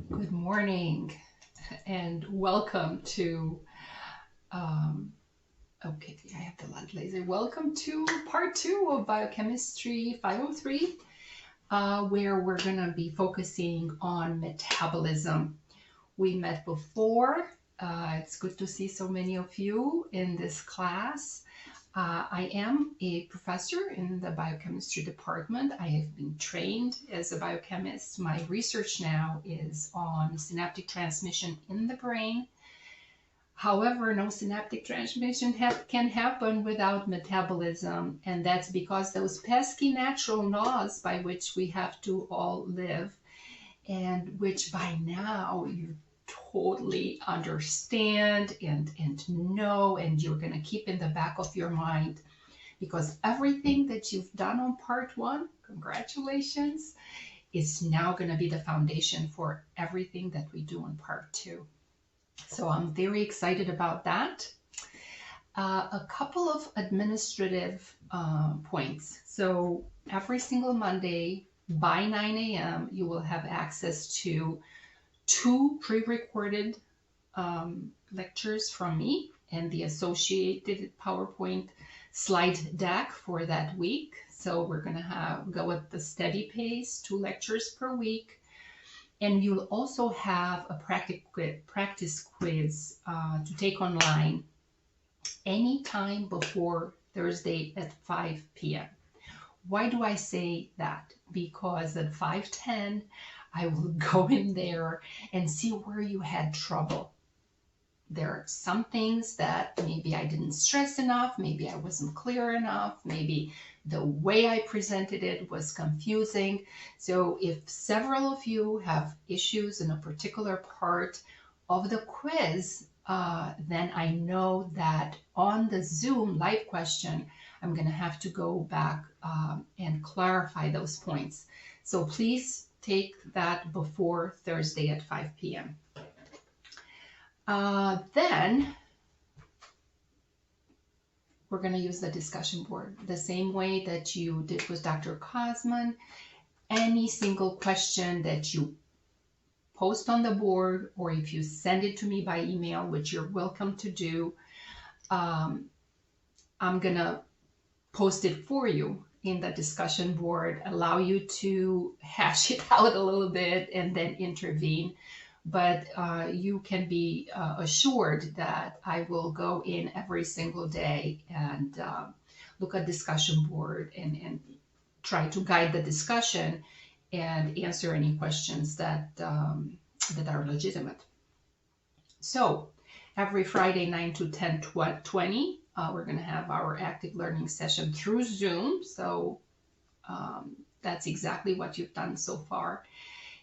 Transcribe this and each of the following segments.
Good morning and welcome to, okay, I have the light laser. Welcome to part 2 of Biochemistry 503, where we're going to be focusing on metabolism. We met before. It's good to see so many of you in this class. I am a professor in the biochemistry department. I have been trained as a biochemist. My research now is on synaptic transmission in the brain. However, no synaptic transmission can happen without metabolism, and that's because those pesky natural laws by which we have to all live, and which by now you totally understand and know, and you're going to keep in the back of your mind, because everything that you've done on part 1, congratulations, is now going to be the foundation for everything that we do on part 2. So I'm very excited about that. A couple of administrative points. So every single Monday by 9 a.m. you will have access to 2 pre-recorded lectures from me and the associated PowerPoint slide deck for that week. So we're going to go at the steady pace, 2 lectures per week. And you'll also have a practice quiz to take online anytime before Thursday at 5 p.m. Why do I say that? Because at 5:10, I will go in there and see where you had trouble. There are some things that maybe I didn't stress enough, maybe I wasn't clear enough, maybe the way I presented it was confusing. So if several of you have issues in a particular part of the quiz, then I know that on the Zoom live question, I'm going to have to go back and clarify those points. So please take that before Thursday at 5 p.m. Then we're going to use the discussion board the same way that you did with Dr. Cosman. Any single question that you post on the board, or if you send it to me by email, which you're welcome to do, I'm going to post it for you in the discussion board, allow you to hash it out a little bit and then intervene. But you can be assured that I will go in every single day and look at discussion board and try to guide the discussion and answer any questions that are legitimate. So every Friday, 9 to 10:20, we're going to have our active learning session through Zoom. So that's exactly what you've done so far.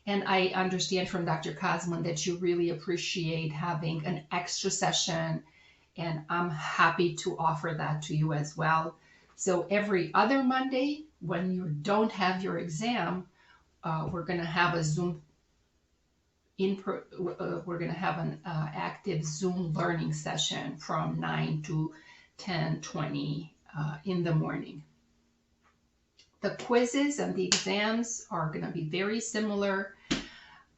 And I understand from Dr. Cosman that you really appreciate having an extra session, and I'm happy to offer that to you as well. So every other Monday, when you don't have your exam, we're going to have a Zoom we're going to have an active Zoom learning session from 9 to 10:20 in the morning. The quizzes and the exams are going to be very similar.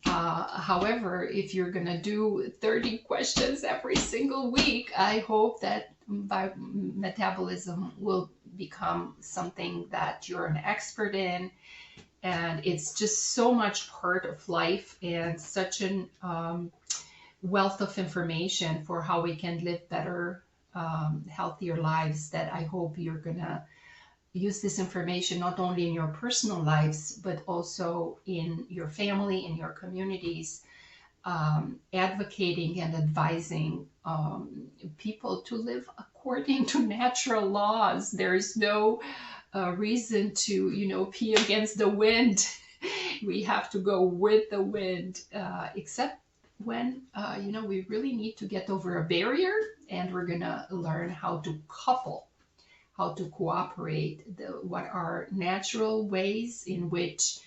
However, if you're going to do 30 questions every single week, I hope that metabolism will become something that you're an expert in. And it's just so much part of life and such an wealth of information for how we can live better, healthier lives, that I hope you're going to use this information not only in your personal lives, but also in your family, in your communities, advocating and advising people to live according to natural laws. There's no reason to, pee against the wind. We have to go with the wind, except when, we really need to get over a barrier, and we're going to learn how to couple, how to cooperate, what are natural ways in which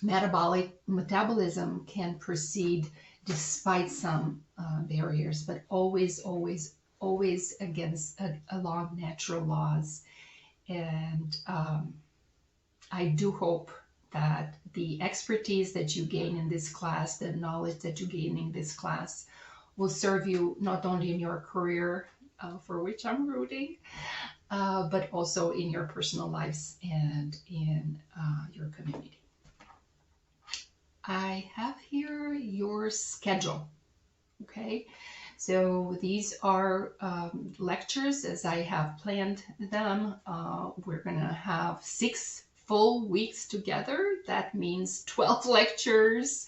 metabolism can proceed despite some barriers, but always along natural laws. And I do hope that the expertise that you gain in this class, the knowledge that you gain in this class, will serve you not only in your career, for which I'm rooting, but also in your personal lives and in your community. I have here your schedule. Okay, so these are lectures as I have planned them. We're gonna have 6 full weeks together. That means 12 lectures,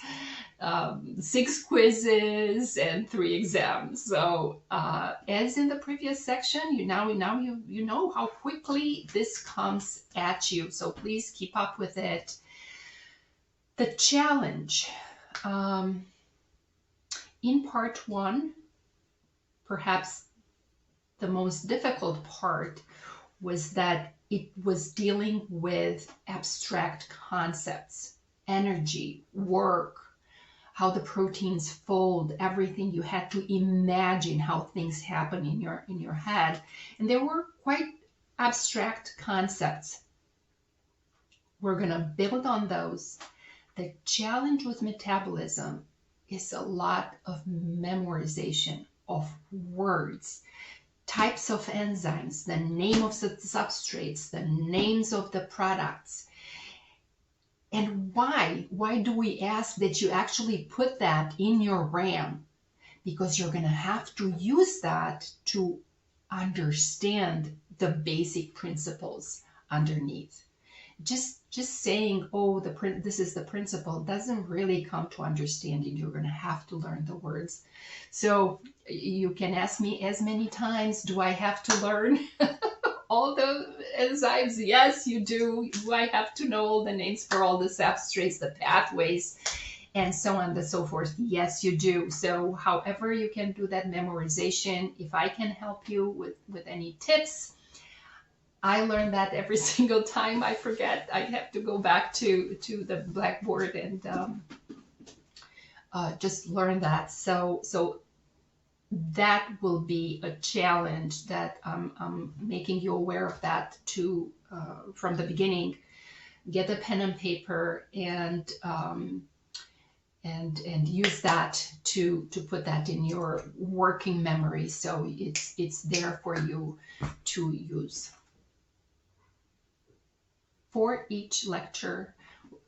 6 quizzes, and 3 exams. So as in the previous section, you know how quickly this comes at you. So please keep up with it. The challenge. In part 1, perhaps the most difficult part was that it was dealing with abstract concepts, energy, work, how the proteins fold, everything. You had to imagine how things happen in your head. And there were quite abstract concepts. We're going to build on those. The challenge with metabolism is a lot of memorization of words, types of enzymes, the name of the substrates, the names of the products. And why? Why do we ask that you actually put that in your RAM? Because you're going to have to use that to understand the basic principles underneath. Just saying, oh, this is the principle, doesn't really come to understanding. You're going to have to learn the words. So you can ask me as many times, do I have to learn all the enzymes? Yes, you do. Do I have to know all the names for all the substrates, the pathways, and so on and so forth? Yes, you do. So however you can do that memorization, if I can help you with any tips, I learn that every single time I forget. I have to go back to the blackboard and just learn that. So that will be a challenge that I'm making you aware of that to from the beginning. Get a pen and paper and use that to put that in your working memory, so it's there for you to use. For each lecture,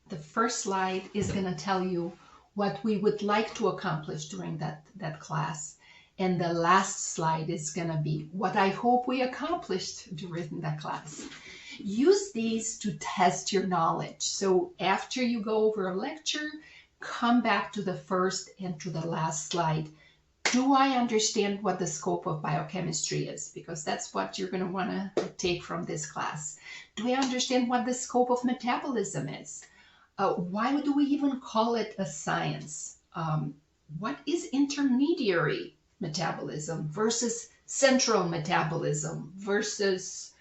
the first slide is going to tell you what we would like to accomplish during that class. And the last slide is going to be what I hope we accomplished during that class. Use these to test your knowledge. So after you go over a lecture, come back to the first and to the last slide. Do I understand what the scope of biochemistry is? Because that's what you're going to want to take from this class. Do I understand what the scope of metabolism is? Why do we even call it a science? What is intermediary metabolism versus central metabolism versus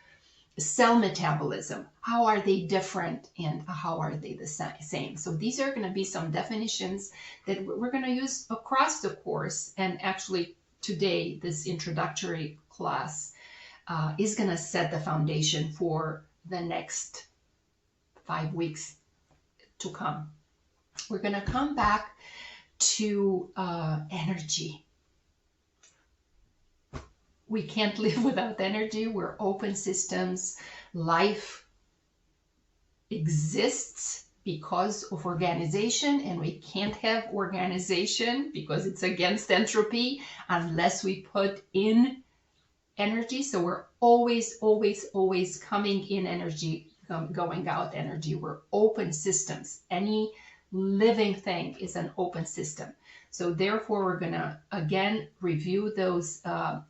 cell metabolism? How are they different and how are they the same? So these are going to be some definitions that we're going to use across the course. And actually today, this introductory class is going to set the foundation for the next 5 weeks to come. We're going to come back to energy. We can't live without energy. We're open systems. Life exists because of organization, and we can't have organization because it's against entropy unless we put in energy. So we're always coming in energy, going out energy. We're open systems. Any living thing is an open system. So therefore, we're going to, again, review those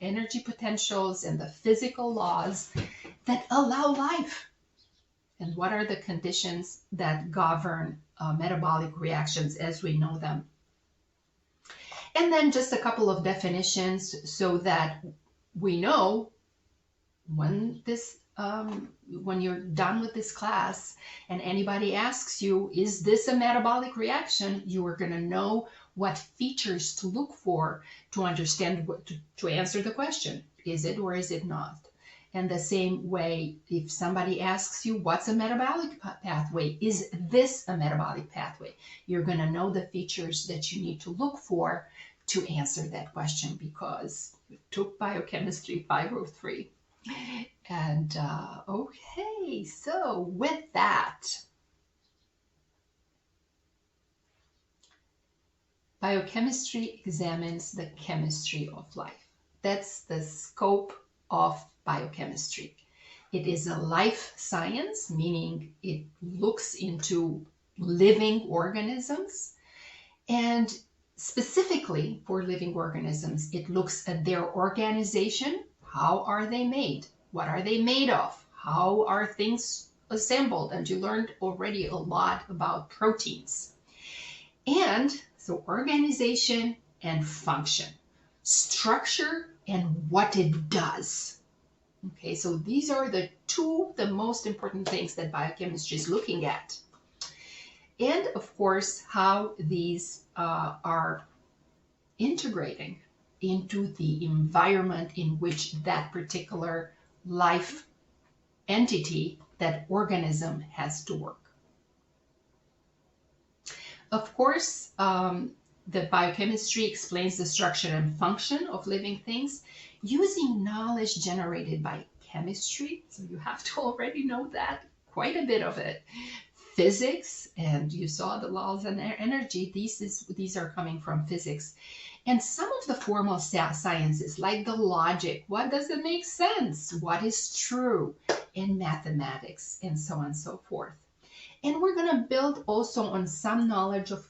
energy potentials and the physical laws that allow life. And what are the conditions that govern metabolic reactions as we know them. And then just a couple of definitions so that we know when you're done with this class and anybody asks you, is this a metabolic reaction? You are going to know what features to look for to understand to answer the question. Is it or is it not? And the same way, if somebody asks you, what's a metabolic pathway? Is this a metabolic pathway? You're going to know the features that you need to look for to answer that question, because you took Biochemistry 503. And okay, so with that, biochemistry examines the chemistry of life. That's the scope of biochemistry. It is a life science, meaning it looks into living organisms, and specifically for living organisms, it looks at their organization. How are they made? What are they made of? How are things assembled? And you learned already a lot about proteins. And so organization and function, structure and what it does. Okay, so these are the most important things that biochemistry is looking at. And of course, how these are integrating into the environment in which that particular life entity, that organism, has to work. Of course, the biochemistry explains the structure and function of living things using knowledge generated by chemistry. So you have to already know that, quite a bit of it. Physics, and you saw the laws and energy. These are coming from physics. And some of the formal sciences, like the logic, what does it make sense? What is true? In mathematics, and so on and so forth. And we're going to build also on some knowledge of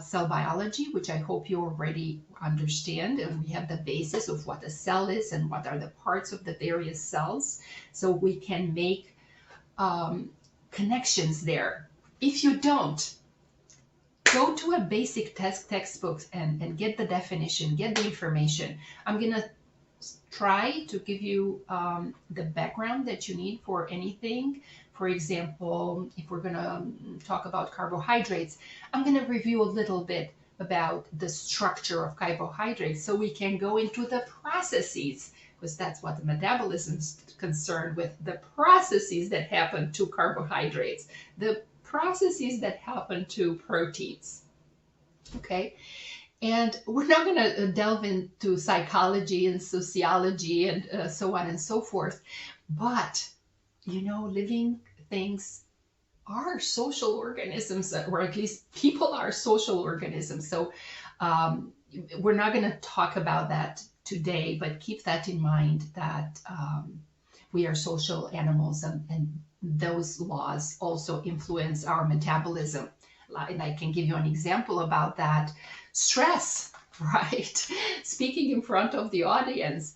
cell biology, which I hope you already understand. And we have the basis of what a cell is and what are the parts of the various cells. So we can make connections there. If you don't, go to a basic textbook and get the definition, get the information. I'm going to try to give you the background that you need for anything. For example, if we're going to talk about carbohydrates, I'm going to review a little bit about the structure of carbohydrates so we can go into the processes, because that's what the metabolism is concerned with, the processes that happen to carbohydrates, the processes that happen to proteins. Okay? And we're not going to delve into psychology and sociology and so on and so forth. But, you know, living things are social organisms, or at least people are social organisms. So we're not going to talk about that today, but keep that in mind, that we are social animals, and those laws also influence our metabolism. And I can give you an example about that. Stress, right? Speaking in front of the audience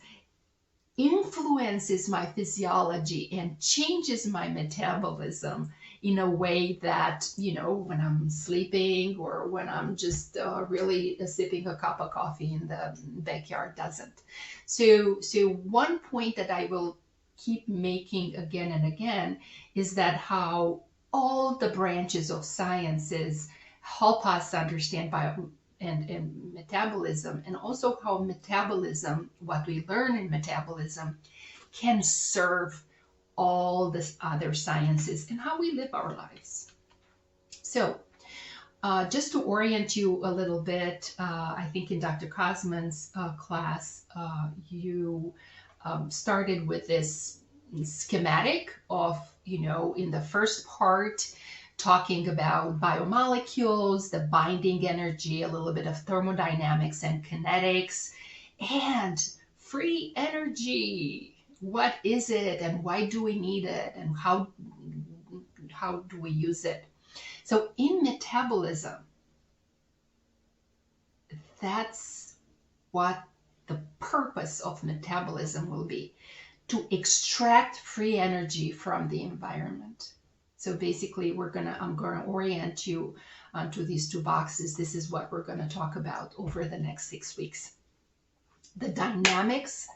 influences my physiology and changes my metabolism in a way that, you know, when I'm sleeping or when I'm just really sipping a cup of coffee in the backyard doesn't. So one point that I will keep making again and again is that how all the branches of sciences help us understand and metabolism, and also how metabolism, what we learn in metabolism, can serve all the other sciences and how we live our lives. So just to orient you a little bit, I think in Dr. Kosman's class, you started with this schematic of, you know, in the first part, talking about biomolecules, the binding energy, a little bit of thermodynamics and kinetics, and free energy. What is it and why do we need it, and how do we use it? So in metabolism, that's what the purpose of metabolism will be, to extract free energy from the environment. So basically, I'm going to orient you onto these two boxes. This is what we're going to talk about over the next 6 weeks. The dynamics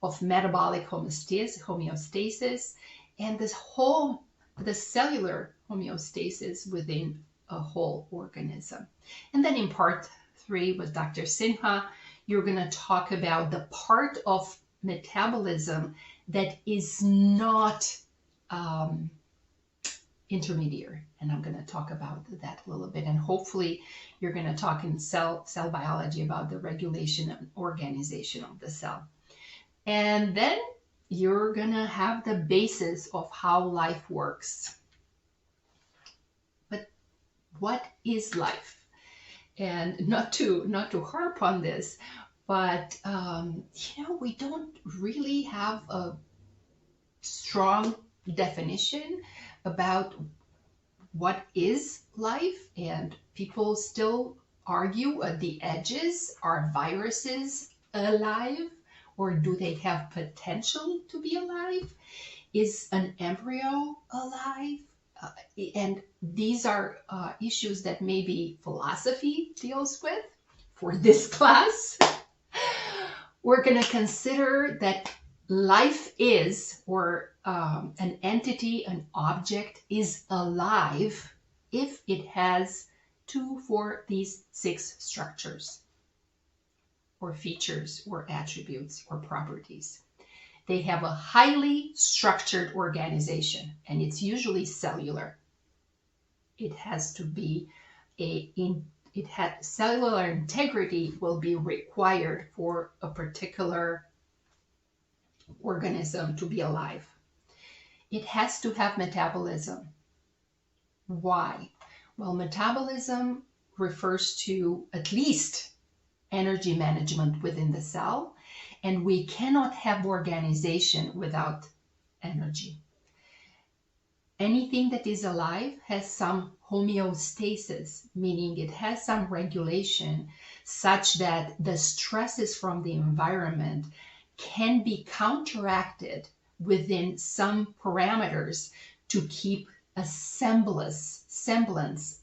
of metabolic homeostasis, and the cellular homeostasis within a whole organism. And then in part 3 with Dr. Sinha, you're going to talk about the part of metabolism that is not intermediary. And I'm going to talk about that a little bit. And hopefully you're going to talk in cell biology about the regulation and organization of the cell. And then you're going to have the basis of how life works. But what is life? And not to harp on this, but we don't really have a strong definition about what is life, and people still argue at the edges. Are viruses alive, or do they have potential to be alive? Is an embryo alive? And these are issues that maybe philosophy deals with. For this class, we're going to consider that life is, or an entity, an object is alive if it has 2 for these 6 structures or features or attributes or properties. They have a highly structured organization, and it's usually cellular. It has to be cellular integrity will be required for a particular organism to be alive. It has to have metabolism. Why? Well, metabolism refers to at least energy management within the cell, and we cannot have organization without energy. Anything that is alive has some homeostasis, meaning it has some regulation such that the stresses from the environment can be counteracted within some parameters to keep a semblance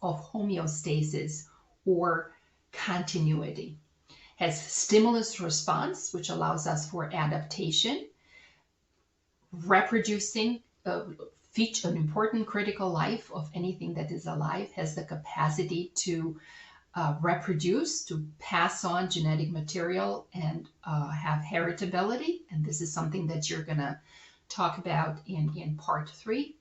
of homeostasis or continuity. Has stimulus response, which allows us for adaptation, reproducing, an important critical life of anything that is alive has the capacity to reproduce, to pass on genetic material, and have heritability. And this is something that you're going to talk about in part 3.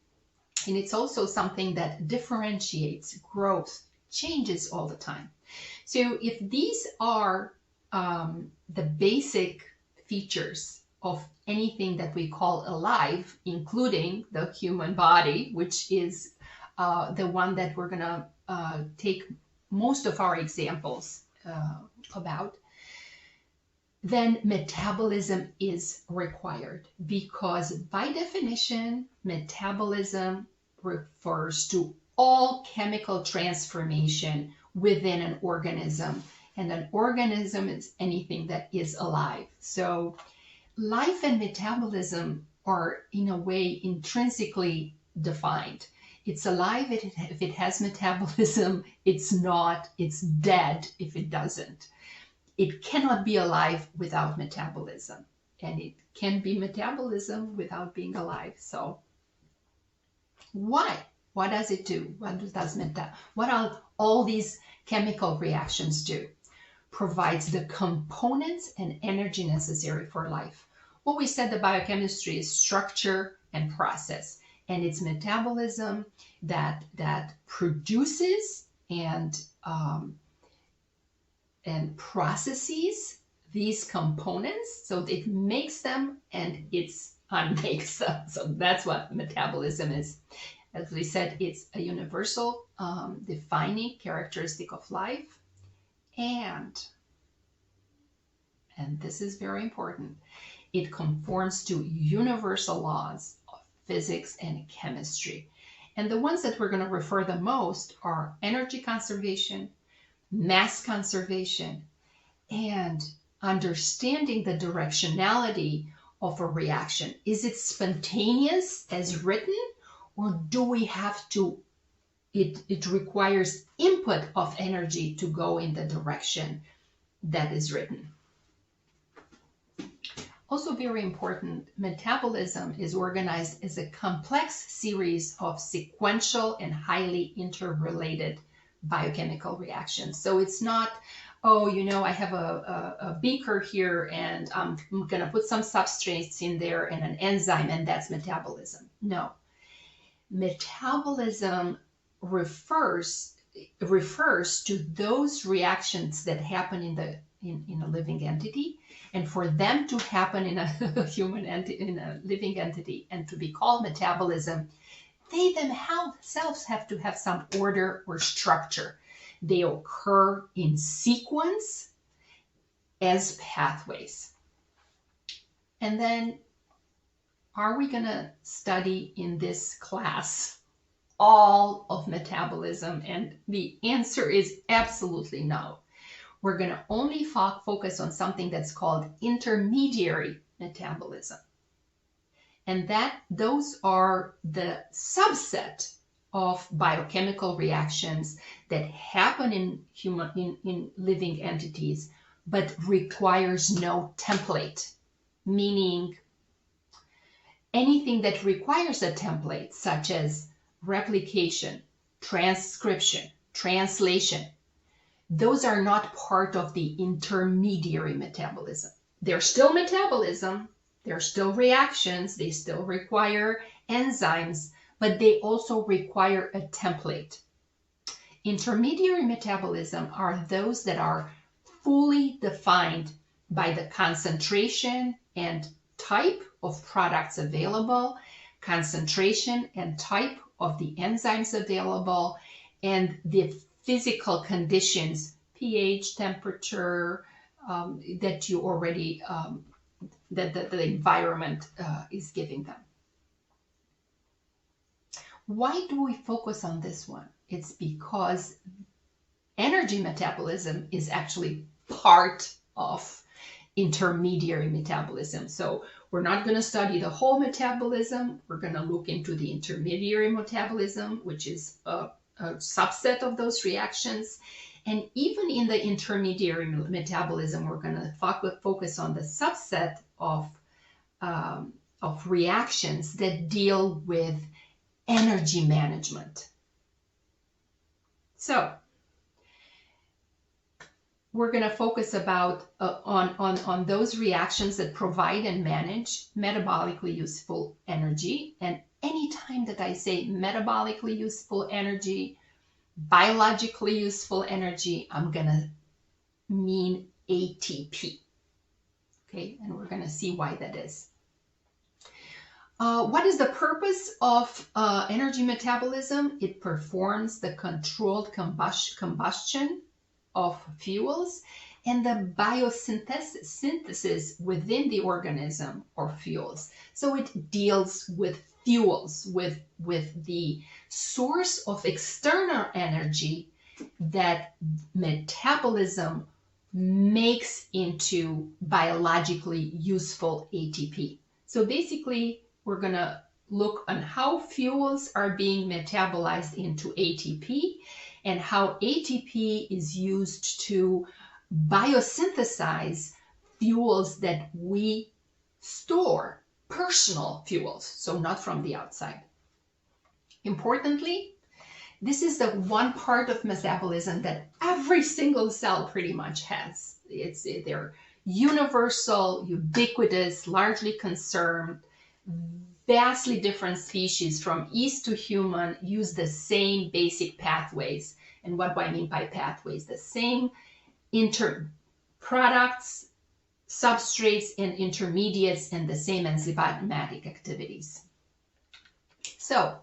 And it's also something that differentiates, growth, changes all the time. So if these are the basic features of anything that we call alive, including the human body, which is the one that we're going to take most of our examples about, then metabolism is required, because by definition, metabolism refers to all chemical transformation within an organism, and an organism is anything that is alive. So life and metabolism are in a way intrinsically defined. It's alive if it has metabolism. It's not, it's dead if it doesn't. It cannot be alive without metabolism, and it can be metabolism without being alive. So why? What does it do? What are all these chemical reactions do? Provides the components and energy necessary for life. What we said, the biochemistry is structure and process, and it's metabolism that produces and processes these components, so it makes them and it's unmakes them. So that's what metabolism is. As we said, it's a universal defining characteristic of life, and this is very important, it conforms to universal laws of physics and chemistry. And the ones that we're going to refer the most are energy conservation, mass conservation, and understanding the directionality of a reaction. Is it spontaneous as written, or do we have to, it requires input of energy to go in the direction that is written. Also very important, metabolism is organized as a complex series of sequential and highly interrelated biochemical reactions. So it's not, oh, I have a beaker here and I'm going to put some substrates in there and an enzyme, and that's metabolism. No. Metabolism refers to those reactions that happen in a living entity, and for them to happen in a in a living entity and to be called metabolism, they themselves have to have some order or structure. They occur in sequence as pathways. And then, are we going to study in this class all of metabolism? And the answer is absolutely no. We're going to only focus on something that's called intermediary metabolism. And those are the subset of biochemical reactions that happen in living entities, but requires no template, meaning anything that requires a template, such as replication, transcription, translation, those are not part of the intermediary metabolism. They're still metabolism, they're still reactions, they still require enzymes, but they also require a template. Intermediary metabolism are those that are fully defined by the concentration and type of products available, concentration and type of the enzymes available, and the physical conditions, pH, temperature, that you already, that the environment is giving them. Why do we focus on this one? It's because energy metabolism is actually part of intermediary metabolism. So we're not going to study the whole metabolism. We're going to look into the intermediary metabolism, which is a subset of those reactions. And even in the intermediary metabolism, we're going to focus on the subset of reactions that deal with energy management. So we're going to focus on those reactions that provide and manage metabolically useful energy. And anytime that I say metabolically useful energy, biologically useful energy, I'm going to mean ATP. Okay, and we're going to see why that is. What is the purpose of energy metabolism? It performs the controlled combustion of fuels and the biosynthesis within the organism or fuels. So it deals with fuels, with the source of external energy that metabolism makes into biologically useful ATP. So basically, we're going to look on how fuels are being metabolized into ATP and how ATP is used to biosynthesize fuels that we store, personal fuels, so not from the outside. Importantly, this is the one part of metabolism that every single cell pretty much has. They're universal, ubiquitous, largely concerned, vastly different species from yeast to human use the same basic pathways. And what do I mean by pathways? The same products, substrates, and intermediates, and the same enzymatic activities. So,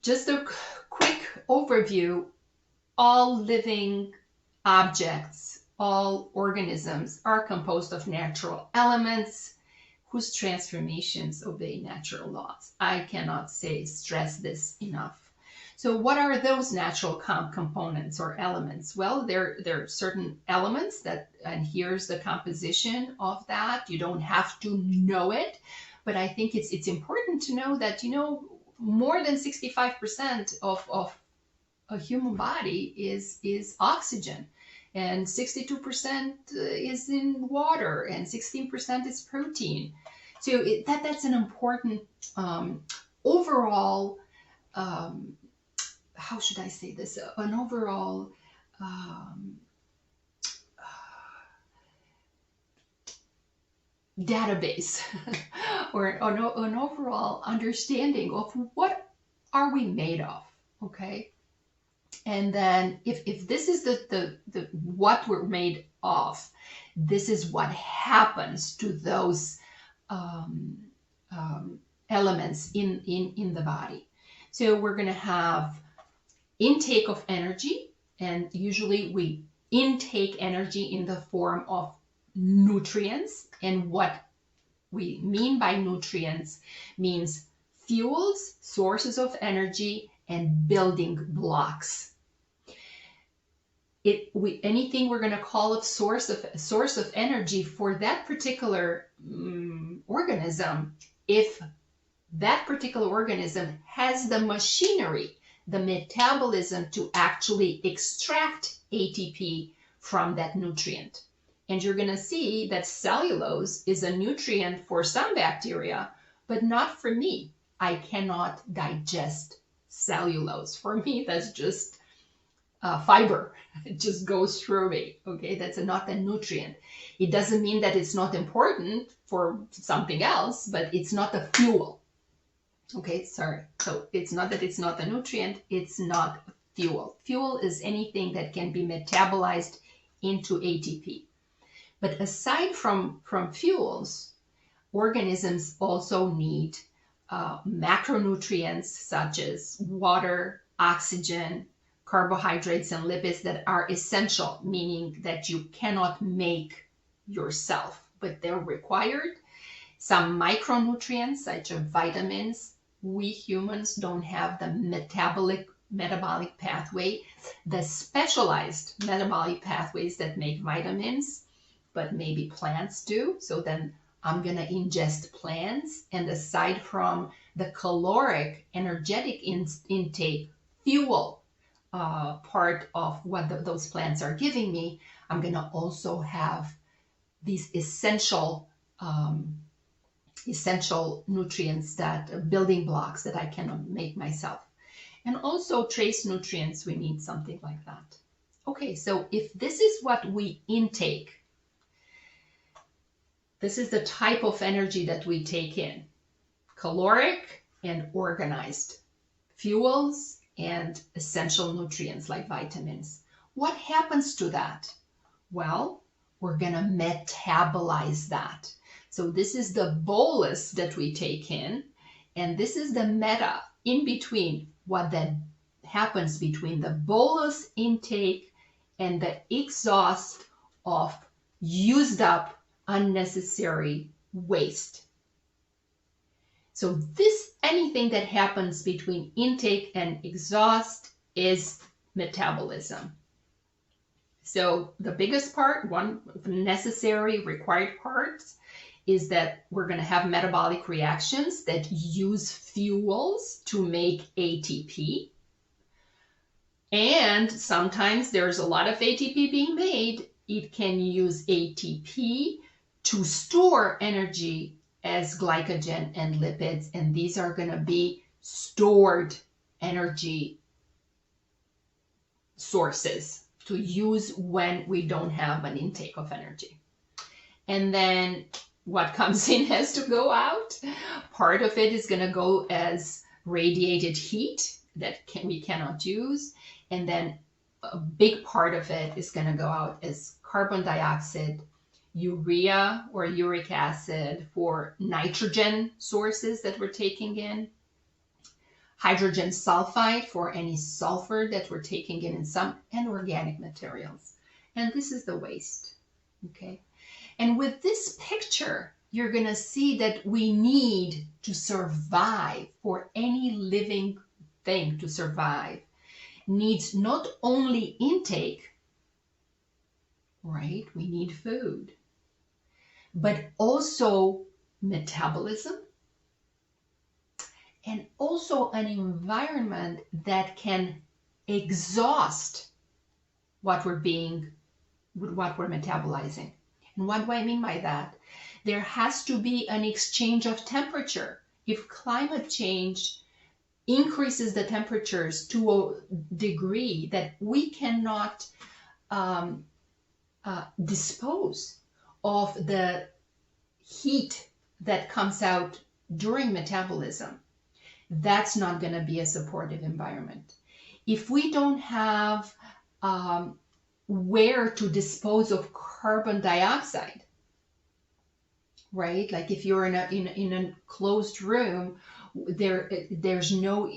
just a quick overview. All living objects, all organisms are composed of natural elements whose transformations obey natural laws. I cannot stress this enough. So what are those natural components or elements? Well, there are certain elements and here's the composition of that. You don't have to know it, but I think it's important to know that, more than 65% of a human body is oxygen. And 62% is in water, and 16% is protein. So that's an important overall how should I say this, an overall database or an overall understanding of what are we made of, okay? And then if this is the what we're made of, this is what happens to those elements in the body. So we're going to have intake of energy, and usually we intake energy in the form of nutrients. And what we mean by nutrients means fuels, sources of energy, and building blocks. Anything we're going to call a source of energy for that particular organism, if that particular organism has the machinery, the metabolism to actually extract ATP from that nutrient. And you're going to see that cellulose is a nutrient for some bacteria, but not for me. I cannot digest cellulose. For me, that's just fiber. It just goes through me. Okay, that's not a nutrient. It doesn't mean that it's not important for something else, but it's not a fuel. Okay, sorry. So it's not that it's not a nutrient, it's not fuel. Fuel is anything that can be metabolized into ATP. But aside from fuels, organisms also need macronutrients such as water, oxygen, carbohydrates, and lipids that are essential, meaning that you cannot make yourself, but they're required. Some micronutrients such as vitamins. We humans don't have the metabolic pathway, the specialized metabolic pathways that make vitamins, but maybe plants do. So then I'm going to ingest plants, and aside from the caloric energetic intake fuel part of what those plants are giving me, I'm going to also have these essential nutrients, that building blocks that I cannot make myself. And also trace nutrients, we need something like that. Okay, so if this is what we intake, this is the type of energy that we take in: caloric and organized, fuels and essential nutrients like vitamins. What happens to that? Well, we're going to metabolize that. So this is the bolus that we take in, and this is the meta in between, what that happens between the bolus intake and the exhaust of used up unnecessary waste. So anything that happens between intake and exhaust is metabolism. So the biggest part, one of the necessary required parts, is that we're going to have metabolic reactions that use fuels to make ATP. And sometimes there's a lot of ATP being made. It can use ATP to store energy as glycogen and lipids. And these are going to be stored energy sources to use when we don't have an intake of energy. And then what comes in has to go out. Part of it is going to go as radiated heat that we cannot use. And then a big part of it is going to go out as carbon dioxide, urea or uric acid for nitrogen sources that we're taking in, hydrogen sulfide for any sulfur that we're taking in some, and organic materials. And this is the waste. Okay. And with this picture, you're going to see that we need to survive, for any living thing to survive, needs not only intake, right? We need food, but also metabolism, and also an environment that can exhaust what we're metabolizing. And what do I mean by that? There has to be an exchange of temperature. If climate change increases the temperatures to a degree that we cannot dispose of the heat that comes out during metabolism, that's not going to be a supportive environment. If we don't have where to dispose of carbon dioxide, right? Like if you're in a closed room, there's no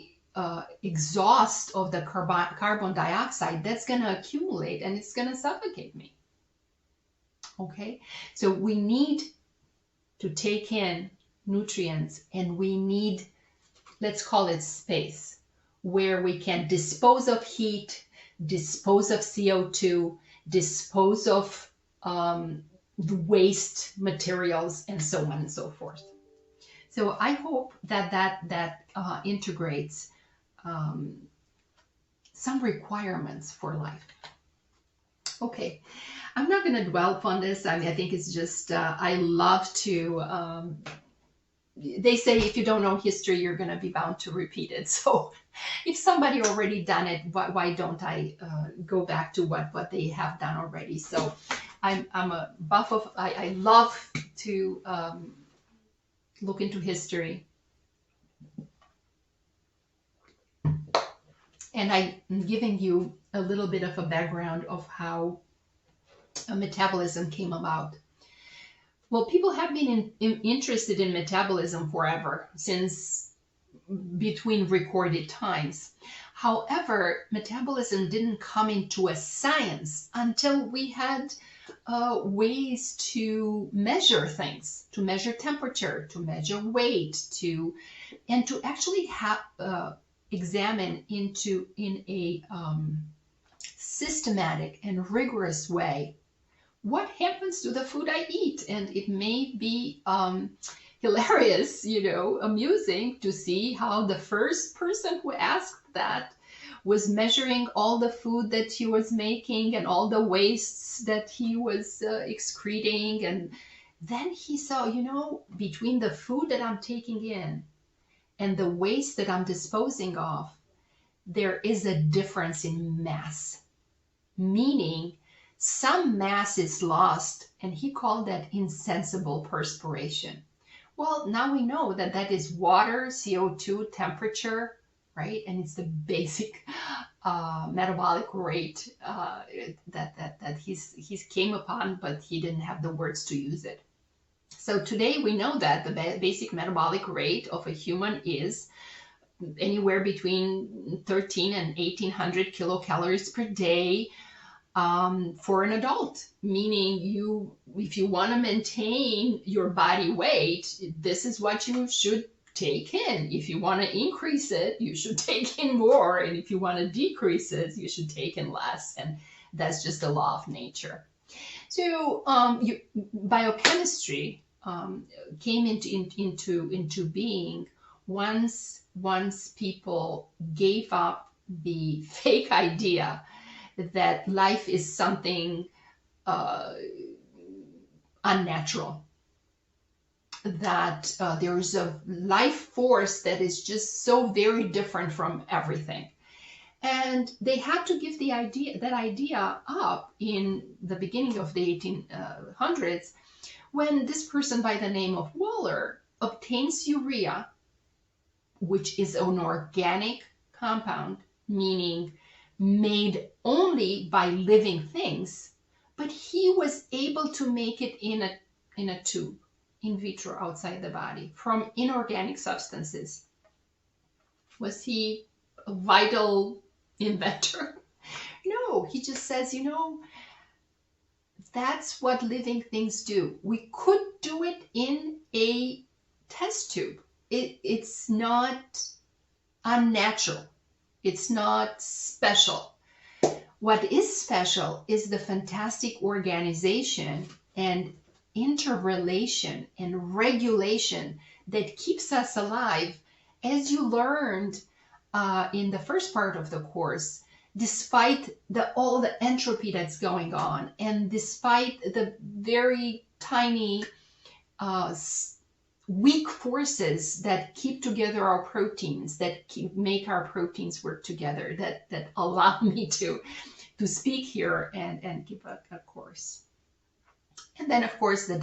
exhaust of the carbon dioxide, that's going to accumulate and it's going to suffocate me. Okay, so we need to take in nutrients, and we need, let's call it space, where we can dispose of heat, dispose of CO2, dispose of waste materials, and so on and so forth. So I hope that integrates some requirements for life. Okay, I'm not going to dwell on this. I mean, I think it's just, I love to, they say if you don't know history, you're going to be bound to repeat it. So if somebody already done it, why don't I go back to what they have done already? So I'm a buff of, I love to look into history. And I'm giving you a little bit of a background of how metabolism came about. Well, people have been interested in metabolism forever, since between recorded times. However, metabolism didn't come into a science until we had ways to measure things, to measure temperature, to measure weight, and to actually have examine in a systematic and rigorous way what happens to the food I eat. And it may be hilarious, amusing to see how the first person who asked that was measuring all the food that he was making and all the wastes that he was excreting. And then he saw, between the food that I'm taking in and the waste that I'm disposing of, there is a difference in mass, meaning some mass is lost, and he called that insensible perspiration. Well, now we know that is water, CO2, temperature, right? And it's the basic metabolic rate that he's came upon, but he didn't have the words to use it. So today we know that the basic metabolic rate of a human is anywhere between 13 and 1800 kilocalories per day for an adult, meaning if you want to maintain your body weight, this is what you should take in. If you want to increase it, you should take in more. And if you want to decrease it, you should take in less. And that's just the law of nature. So biochemistry came into being once people gave up the fake idea that life is something unnatural, that there is a life force that is just so very different from everything. And they had to give that idea up in the beginning of the 1800s, when this person by the name of Waller obtains urea, which is an organic compound, meaning made only by living things, but he was able to make it in a tube, in vitro, outside the body, from inorganic substances. Was he a vital inventor? No, he just says, that's what living things do. We could do it in a test tube. It's not unnatural. It's not special. What is special is the fantastic organization and interrelation and regulation that keeps us alive, as you learned in the first part of the course, despite all the entropy that's going on, and despite the very tiny weak forces that keep together our proteins, that make our proteins work together, that allow me to speak here and give a course. And then, of course, the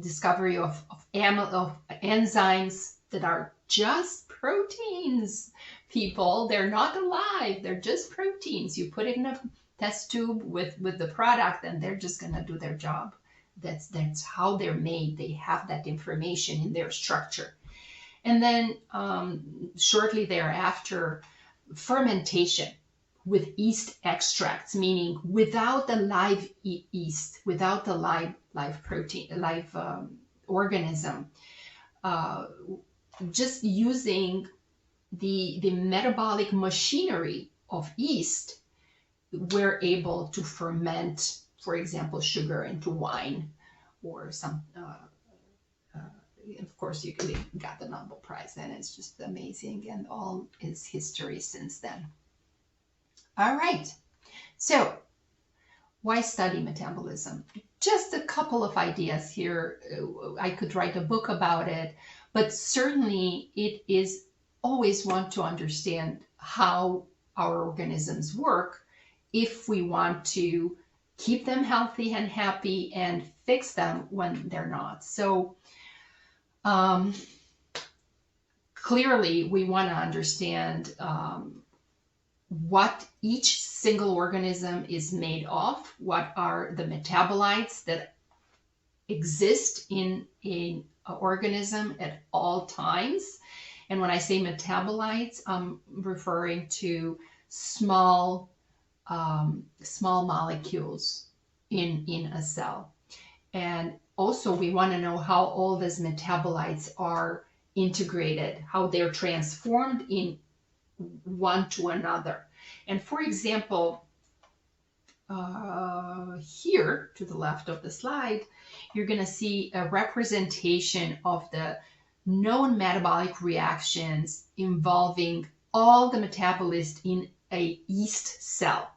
discovery of enzymes that are just proteins. People, they're not alive. They're just proteins. You put it in a test tube with the product, and they're just going to do their job. That's how they're made. They have that information in their structure. And then shortly thereafter, fermentation with yeast extracts, meaning without the live yeast, without the live protein, live organism, just using the metabolic machinery of yeast, we're able to ferment, for example, sugar into wine or some. Of course, they got the Nobel Prize, and it's just amazing, and all is history since then. All right, so why study metabolism? Just a couple of ideas here. I could write a book about it, but certainly it is always want to understand how our organisms work if we want to keep them healthy and happy and fix them when they're not. So clearly we want to understand what each single organism is made of, what are the metabolites that exist in an organism at all times. And when I say metabolites, I'm referring to small molecules in a cell. And also we want to know how all these metabolites are integrated, how they're transformed in one to another. And for example, here to the left of the slide, you're going to see a representation of the known metabolic reactions involving all the metabolites in a yeast cell.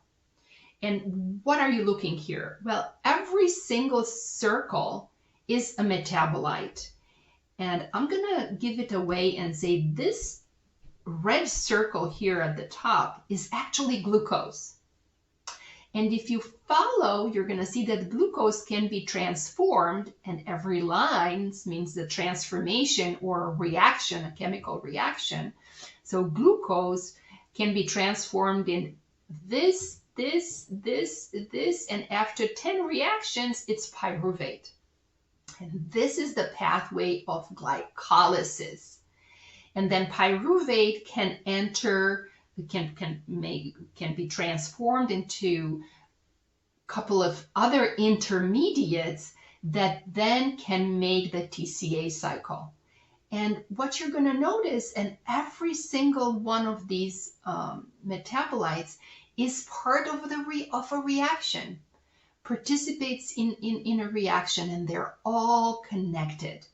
And what are you looking here? Well, every single circle is a metabolite. And I'm going to give it away and say this red circle here at the top is actually glucose. And if you follow, you're going to see that glucose can be transformed, and every line means the transformation or a reaction, a chemical reaction. So glucose can be transformed in this, and after 10 reactions, it's pyruvate. And this is the pathway of glycolysis. And then pyruvate can enter, can be transformed into a couple of other intermediates that then can make the TCA cycle. And what you're going to notice, and every single one of these metabolites is part of a reaction, participates in a reaction, and they're all connected.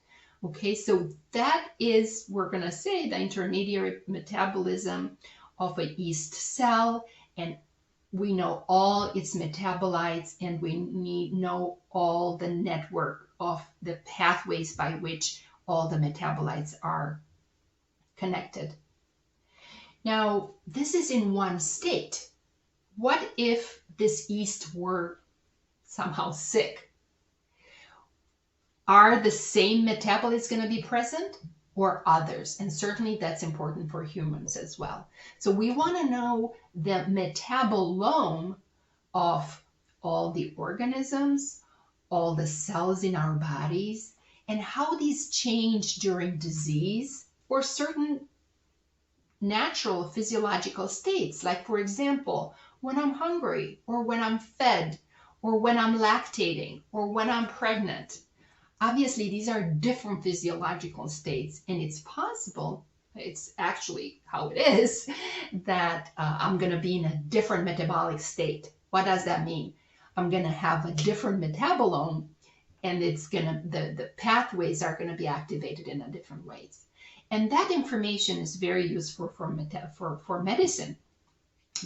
Okay, so that is, we're going to say, the intermediary metabolism of a yeast cell, and we know all its metabolites, and we know all the network of the pathways by which all the metabolites are connected. Now, this is in one state. What if this yeast were somehow sick? Are the same metabolites going to be present or others? And certainly that's important for humans as well. So we want to know the metabolome of all the organisms, all the cells in our bodies, and how these change during disease or certain natural physiological states. Like, for example, when I'm hungry, or when I'm fed, or when I'm lactating, or when I'm pregnant. Obviously, these are different physiological states, and it's possible, it's actually how it is, that I'm going to be in a different metabolic state. What does that mean? I'm going to have a different metabolome, and it's going to, the pathways are going to be activated in a different ways. And that information is very useful for medicine,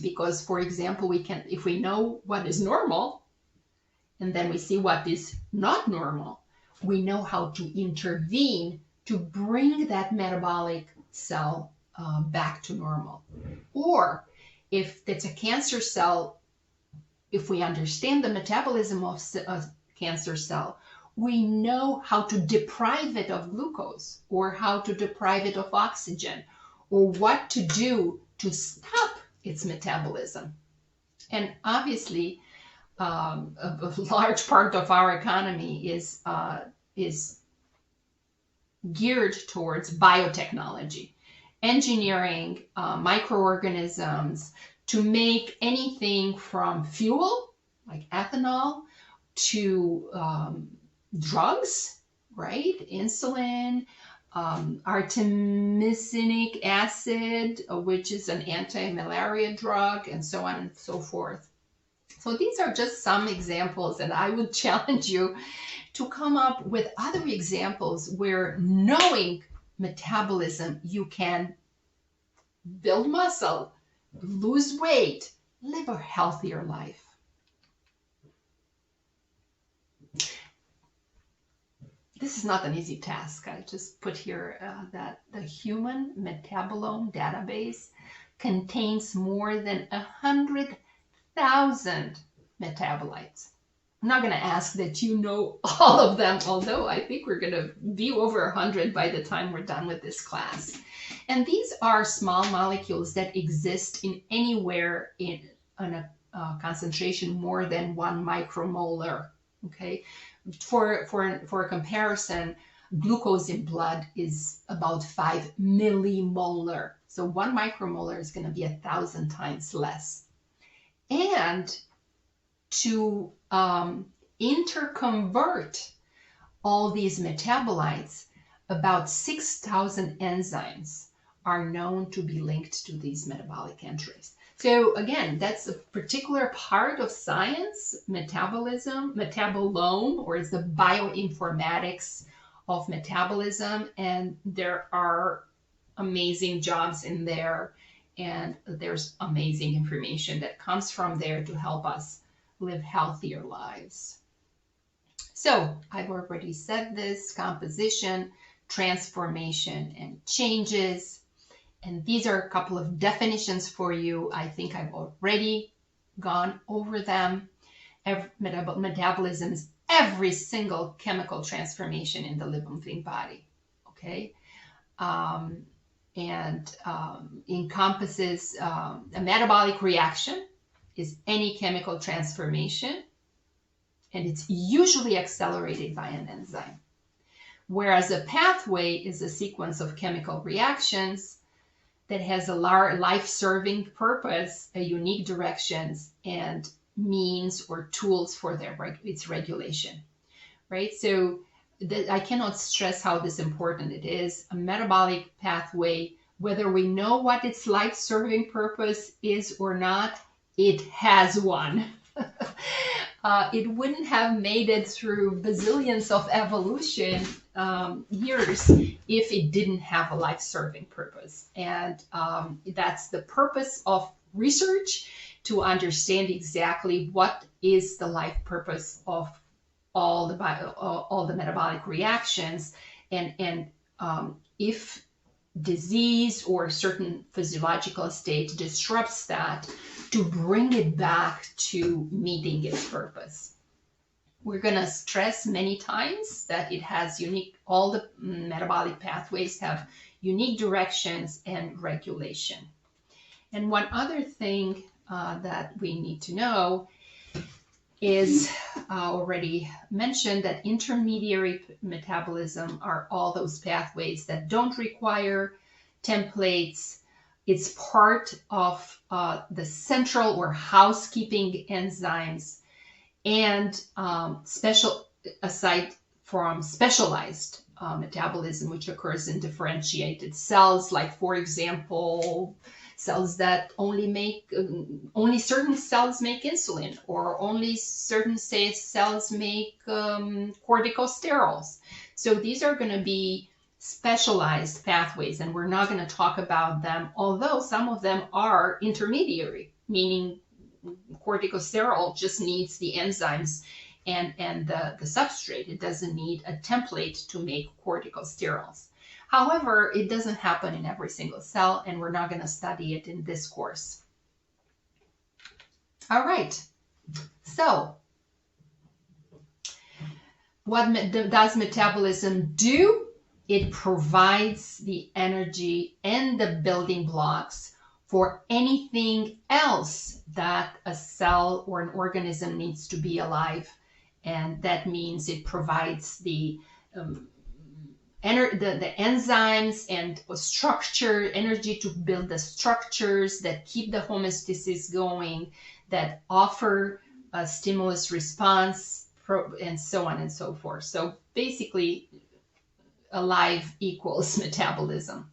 because, for example, we can, if we know what is normal, and then we see what is not normal, we know how to intervene to bring that metabolic cell back to normal. Or if it's a cancer cell, if we understand the metabolism of a cancer cell, we know how to deprive it of glucose, or how to deprive it of oxygen, or what to do to stop its metabolism. And obviously, a large part of our economy is geared towards biotechnology, engineering microorganisms to make anything from fuel, like ethanol, to drugs, right? Insulin, artemisinic acid, which is an anti-malaria drug, and so on and so forth. So these are just some examples, and I would challenge you to come up with other examples where, knowing metabolism, you can build muscle, lose weight, live a healthier life. This is not an easy task. I just put here that the human metabolome database contains more than 100,000 metabolites. I'm not going to ask that you know all of them, although I think we're going to be over 100 by the time we're done with this class. And these are small molecules that exist in anywhere in a concentration more than 1 micromolar. Okay, for a comparison, glucose in blood is about 5 millimolar. So 1 micromolar is going to be 1,000 times less. And to interconvert all these metabolites, about 6,000 enzymes are known to be linked to these metabolic entries. So again, that's a particular part of science, metabolism, metabolome, or is the bioinformatics of metabolism. And there are amazing jobs in there, and there's amazing information that comes from there to help us live healthier lives. So I've already said this: composition, transformation, and changes. And these are a couple of definitions for you. I think I've already gone over them. Metabolism is every single chemical transformation in the living body, okay? Encompasses a metabolic reaction is any chemical transformation, and it's usually accelerated by an enzyme. Whereas a pathway is a sequence of chemical reactions that has a life-serving purpose, a unique directions, and means or tools for its regulation, right? So I cannot stress how important it is. A metabolic pathway, whether we know what its life-serving purpose is or not, it has one. It wouldn't have made it through bazillions of evolution years if it didn't have a life-serving purpose. And that's the purpose of research, to understand exactly what is the life purpose of all the metabolic reactions, and if disease or certain physiological state disrupts that, to bring it back to meeting its purpose. We're going to stress many times that it has all the metabolic pathways have unique directions and regulation. And one other thing that we need to know is already mentioned, that intermediary metabolism are all those pathways that don't require templates. It's part of the central or housekeeping enzymes, and aside from specialized metabolism, which occurs in differentiated cells, like, for example, cells that only certain cells make insulin, or only certain cells make corticosterols. So these are going to be specialized pathways, and we're not going to talk about them, although some of them are intermediary, meaning corticosterol just needs the enzymes and the substrate. It doesn't need a template to make corticosterols. However, it doesn't happen in every single cell, and we're not going to study it in this course. All right. So, what does metabolism do? It provides the energy and the building blocks for anything else that a cell or an organism needs to be alive. And that means it provides the enzymes and structure, energy to build the structures that keep the homeostasis going, that offer a stimulus response, and so on and so forth. So basically, alive equals metabolism.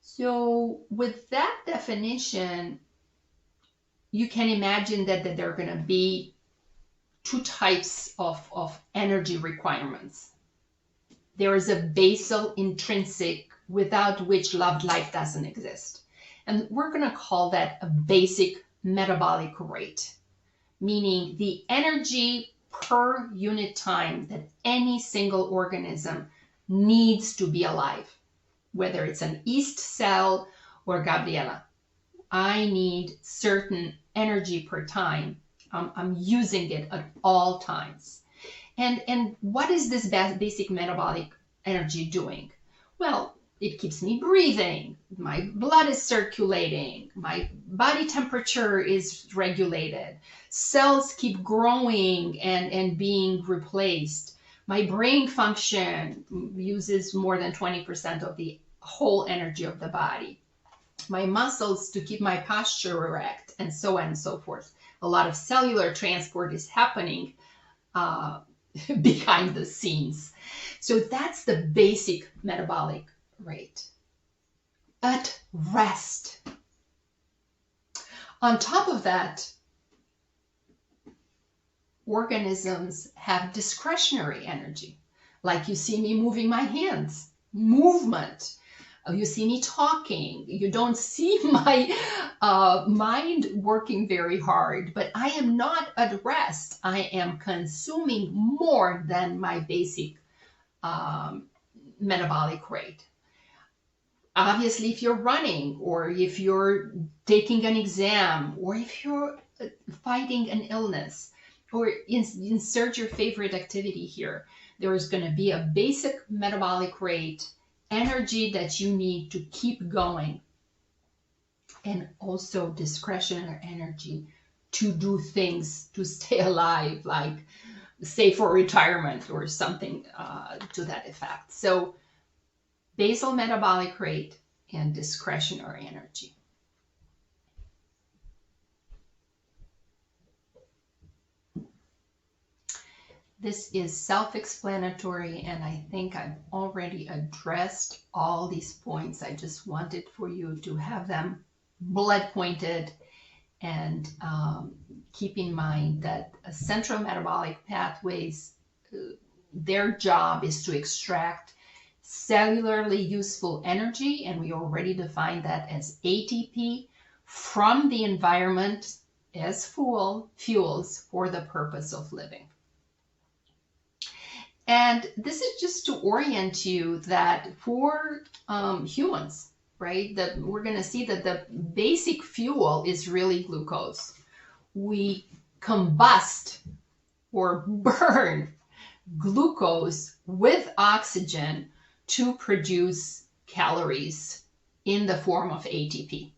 So with that definition, you can imagine that there are going to be two types of energy requirements. There is a basal intrinsic, without which loved life doesn't exist. And we're going to call that a basic metabolic rate, meaning the energy per unit time that any single organism needs to be alive, whether it's an yeast cell or Gabriella. I need certain energy per time. I'm using it at all times. And what is this basic metabolic energy doing? Well, it keeps me breathing. My blood is circulating. My body temperature is regulated. Cells keep growing and being replaced. My brain function uses more than 20% of the whole energy of the body. My muscles to keep my posture erect, and so on and so forth. A lot of cellular transport is happening behind the scenes. So that's the basic metabolic rate. At rest. On top of that, organisms have discretionary energy. Like you see me moving my hands, movement. You see me talking. You don't see my mind working very hard, but I am not at rest. I am consuming more than my basic metabolic rate. Obviously, if you're running, or if you're taking an exam, or if you're fighting an illness, or insert your favorite activity here, there is going to be a basic metabolic rate, energy that you need to keep going, and also discretionary energy to do things to stay alive, like save for retirement or something to that effect. So basal metabolic rate and discretionary energy. This is self-explanatory, and I think I've already addressed all these points. I just wanted for you to have them bullet pointed, and keep in mind that central metabolic pathways, their job is to extract cellularly useful energy, and we already defined that as ATP, from the environment as fuels for the purpose of living. And this is just to orient you that for humans, right, that we're going to see that the basic fuel is really glucose. We combust or burn glucose with oxygen to produce calories in the form of ATP.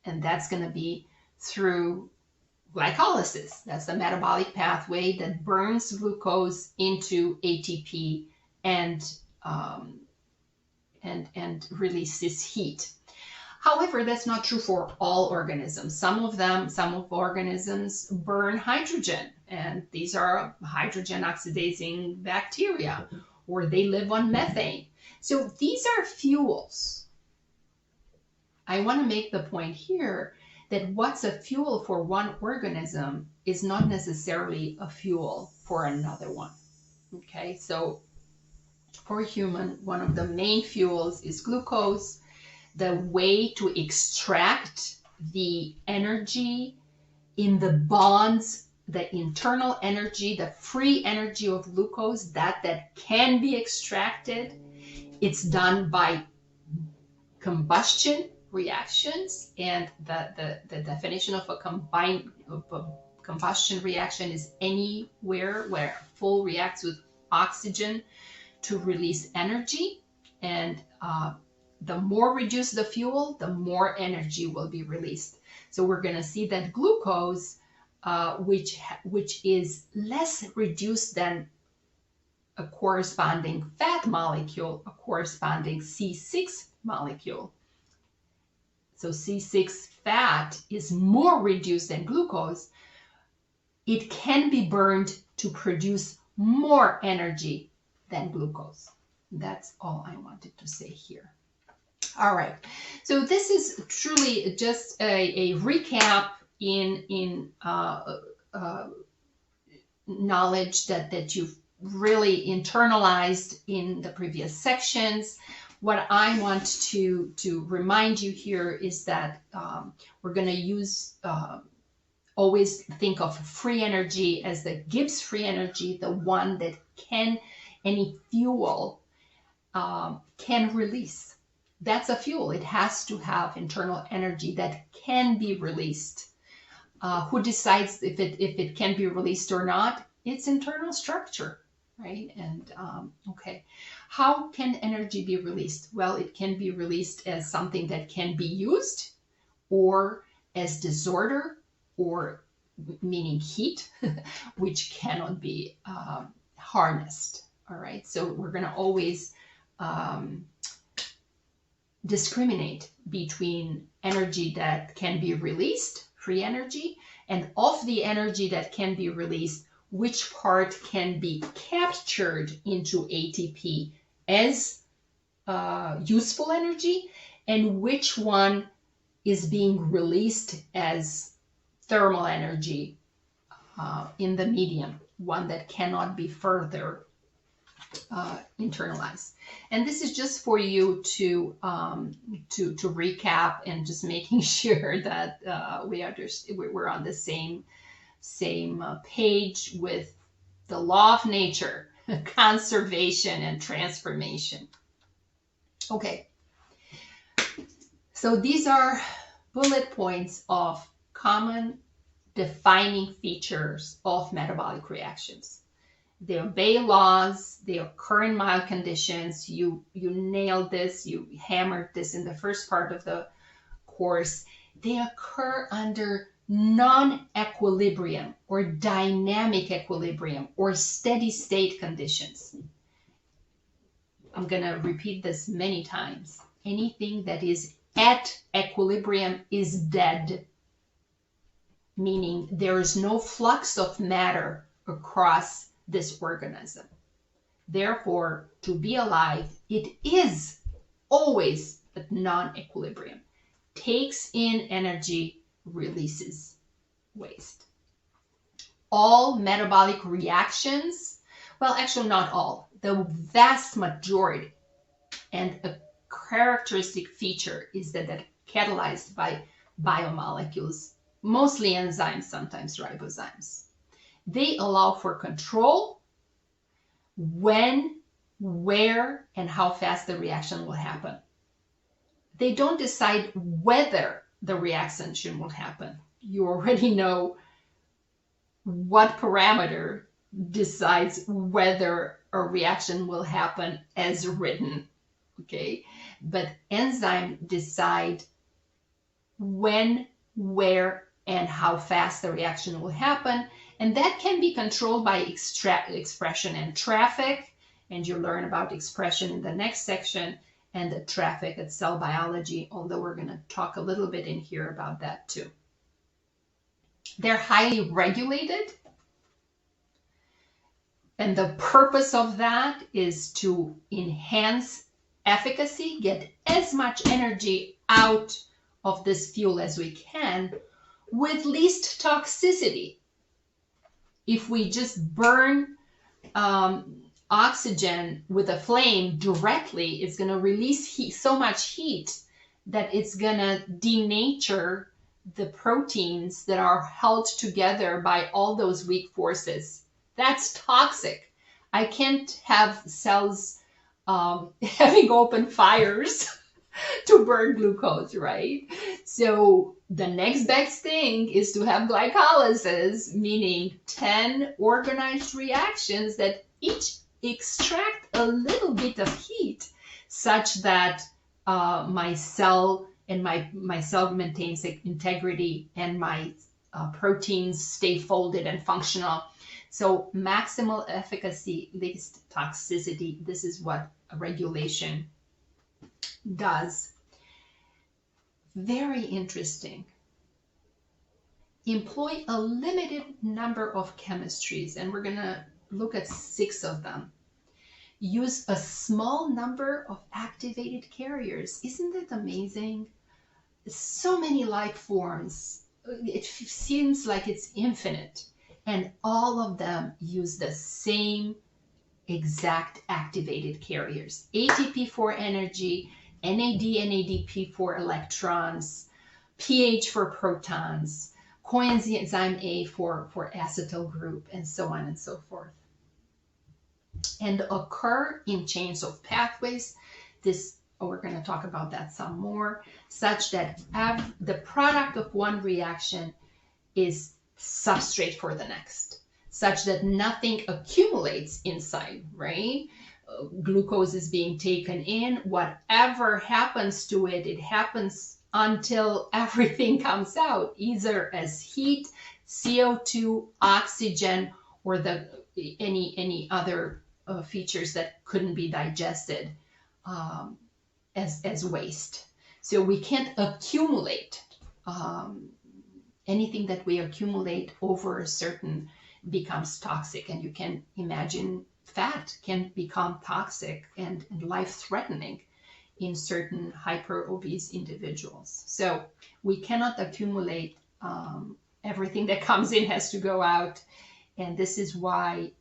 And that's going to be through glycolysis. That's the metabolic pathway that burns glucose into ATP and releases heat. However, that's not true for all organisms. Some of organisms burn hydrogen, and these are hydrogen oxidizing bacteria, or they live on methane. So these are fuels. I want to make the point here that what's a fuel for one organism is not necessarily a fuel for another one. Okay, so for a human, one of the main fuels is glucose. The way to extract the energy in the bonds the internal energy, the free energy of glucose, that can be extracted. It's done by combustion reactions, and the definition of a combustion reaction is anywhere where fuel reacts with oxygen to release energy, and the more reduced the fuel, the more energy will be released. So we're going to see that glucose, which is less reduced than a corresponding fat molecule, a corresponding C6 molecule. So C6 fat is more reduced than glucose. It can be burned to produce more energy than glucose. That's all I wanted to say here. All right, so this is truly just a recap in knowledge that you've really internalized in the previous sections. What I want to remind you here is that we're going to use, always think of free energy as the Gibbs free energy, the one that any fuel can release. That's a fuel. It has to have internal energy that can be released. Who decides if it can be released or not? Its internal structure, right? And okay, how can energy be released? Well, it can be released as something that can be used, or as disorder, or meaning heat, which cannot be harnessed. All right, so we're going to always discriminate between energy that can be released, free energy, and of the energy that can be released, which part can be captured into ATP as useful energy, and which one is being released as thermal energy in the medium, one that cannot be further internalized. And this is just for you to recap, and just making sure that we're on the same page with the law of nature, conservation and transformation. Okay, so these are bullet points of common defining features of metabolic reactions. They obey laws, they occur in mild conditions. You nailed this, you hammered this in the first part of the course. They occur under non-equilibrium or dynamic equilibrium or steady state conditions. I'm going to repeat this many times. Anything that is at equilibrium is dead, meaning there is no flux of matter across this organism. Therefore, to be alive, it is always at non-equilibrium. Takes in energy, releases waste. All metabolic reactions, well, actually not all, the vast majority, and a characteristic feature is that they're catalyzed by biomolecules, mostly enzymes, sometimes ribozymes. They allow for control when, where, and how fast the reaction will happen. They don't decide whether the reaction will happen. You already know what parameter decides whether a reaction will happen as written, okay? But enzymes decide when, where, and how fast the reaction will happen. And that can be controlled by expression and traffic. And you'll learn about expression in the next section, and the traffic at cell biology, although we're going to talk a little bit in here about that too. They're highly regulated. And the purpose of that is to enhance efficacy, get as much energy out of this fuel as we can with least toxicity. If we just burn oxygen with a flame directly, it's going to release heat, so much heat that it's going to denature the proteins that are held together by all those weak forces. That's toxic. I can't have cells having open fires to burn glucose, right? So the next best thing is to have glycolysis, meaning 10 organized reactions that each extract a little bit of heat such that my cell and my cell maintains integrity and my proteins stay folded and functional. So maximal efficacy, least toxicity. This is what a regulation does. Very interesting. Employ a limited number of chemistries, and we're going to look at 6 of them. Use a small number of activated carriers. Isn't that amazing? So many life forms. It seems like it's infinite, and all of them use the same exact activated carriers. ATP for energy, NAD, NADP for electrons, pH for protons, coenzyme A for acetyl group, and so on and so forth. And occur in chains of pathways. We're going to talk about that some more, such that the product of one reaction is substrate for the next, such that nothing accumulates inside, right? Glucose is being taken in. Whatever happens to it, it happens until everything comes out, either as heat, CO2, oxygen, or any other features that couldn't be digested as waste. So we can't accumulate. Anything that we accumulate over a certain becomes toxic, and you can imagine fat can become toxic and life-threatening in certain hyper-obese individuals. So we cannot accumulate. Everything that comes in has to go out, and this is why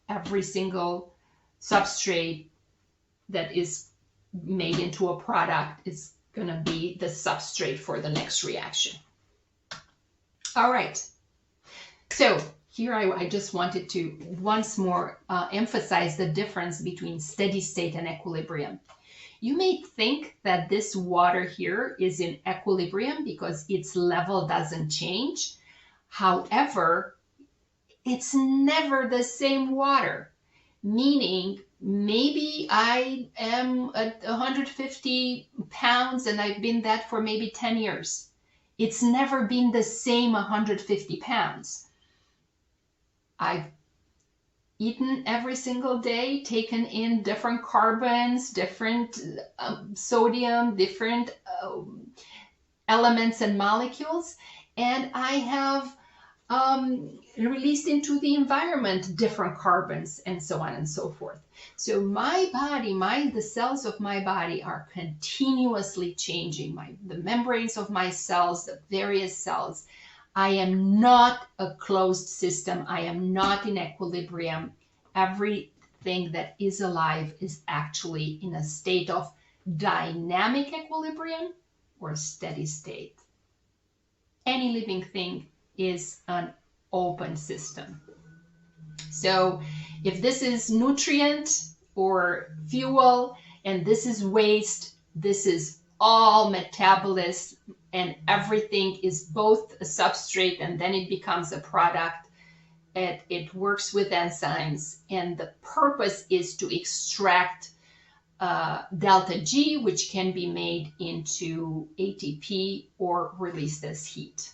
every single substrate that is made into a product is going to be the substrate for the next reaction. All right. So here I just wanted to once more emphasize the difference between steady state and equilibrium. You may think that this water here is in equilibrium because its level doesn't change. However, it's never the same water, meaning maybe I am at 150 pounds and I've been that for maybe 10 years. It's never been the same 150 pounds. I've eaten every single day, taken in different carbons, different sodium, different elements and molecules, and I have released into the environment different carbons and so on and so forth. So my body, the cells of my body are continuously changing. The membranes of my cells, the various cells. I am not a closed system. I am not in equilibrium. Everything that is alive is actually in a state of dynamic equilibrium or steady state. Any living thing is an open system. So if this is nutrient or fuel and this is waste, this is all metabolism, and everything is both a substrate and then it becomes a product. It works with enzymes, and the purpose is to extract delta G, which can be made into ATP or released as heat.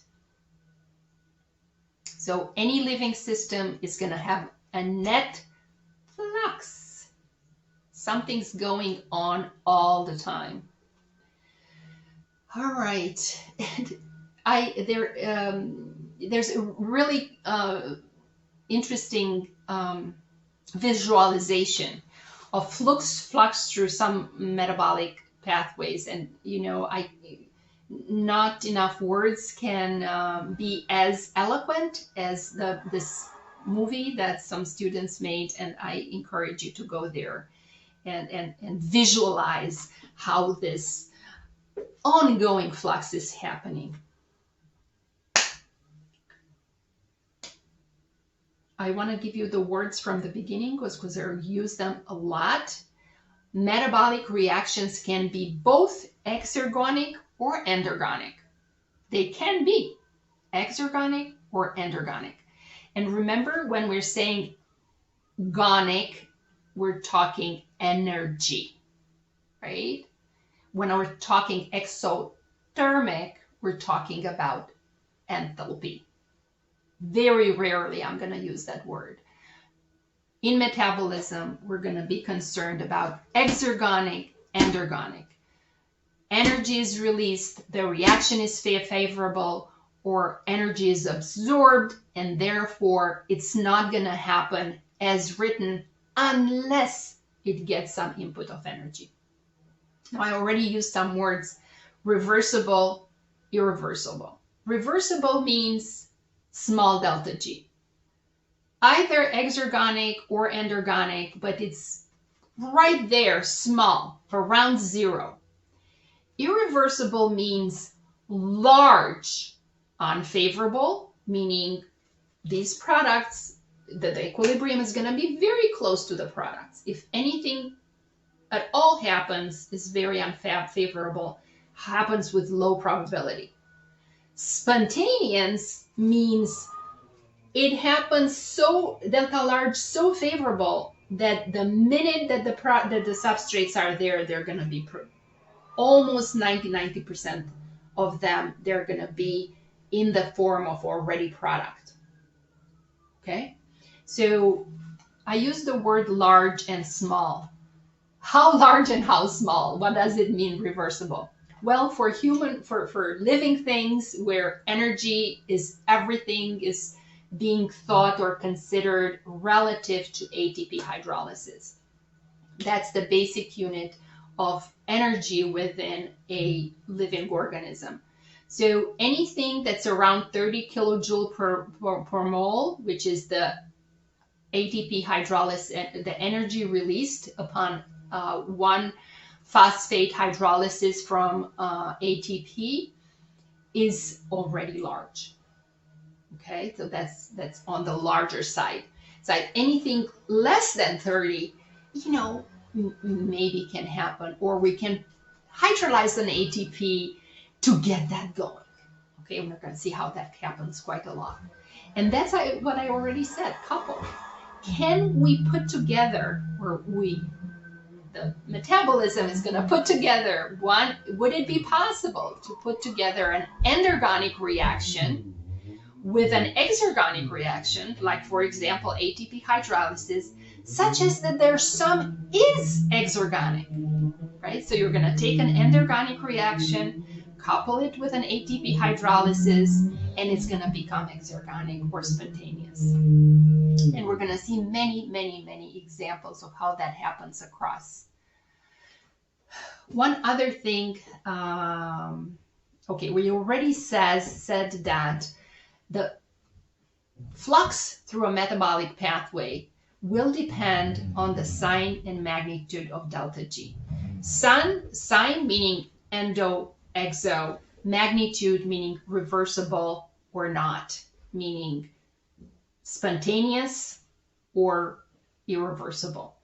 So any living system is going to have a net flux. Something's going on all the time. All right. There's a really interesting visualization of flux through some metabolic pathways, and not enough words can be as eloquent as this movie that some students made, and I encourage you to go there and visualize how this ongoing flux is happening. I want to give you the words from the beginning because I use them a lot. Metabolic reactions can be both exergonic or endergonic. They can be exergonic or endergonic. And remember, when we're saying gonic, we're talking energy, right? When we're talking exothermic, we're talking about enthalpy. Very rarely I'm going to use that word. In metabolism, we're going to be concerned about exergonic, endergonic. Energy is released, the reaction is favorable, or energy is absorbed, and therefore it's not going to happen as written unless it gets some input of energy. Now, I already used some words: reversible, irreversible. Reversible means small delta G. Either exergonic or endergonic, but it's right there, small, around zero. Irreversible means large, unfavorable, meaning these products, the equilibrium is going to be very close to the products. If anything at all happens, is very unfavorable, happens with low probability. Spontaneous means it happens so delta large, so favorable that the minute that the substrates are there, they're going to be almost 90% of them, they're going to be in the form of already product. Okay, so I use the word large and small. How large and how small? What does it mean, reversible? Well, for living things where energy is everything is being thought or considered relative to ATP hydrolysis. That's the basic unit of energy within a living organism. So anything that's around 30 kilojoule per mole, which is the ATP hydrolysis, the energy released upon one phosphate hydrolysis from ATP, is already large. Okay, so that's on the larger side. So anything less than 30, maybe can happen, or we can hydrolyze an ATP to get that going. Okay, we're going to see how that happens quite a lot. And that's what I already said, couple. Can we put together, or the metabolism is going to put together would it be possible to put together an endergonic reaction with an exergonic reaction, like for example ATP hydrolysis, such as that their sum is exergonic, right? So you're going to take an endergonic reaction, couple it with an ATP hydrolysis, and it's going to become exergonic or spontaneous. And we're going to see many examples of how that happens across. One other thing, we already said that the flux through a metabolic pathway will depend on the sign and magnitude of delta G. Sign meaning endo, exo, magnitude meaning reversible or not, meaning spontaneous or irreversible.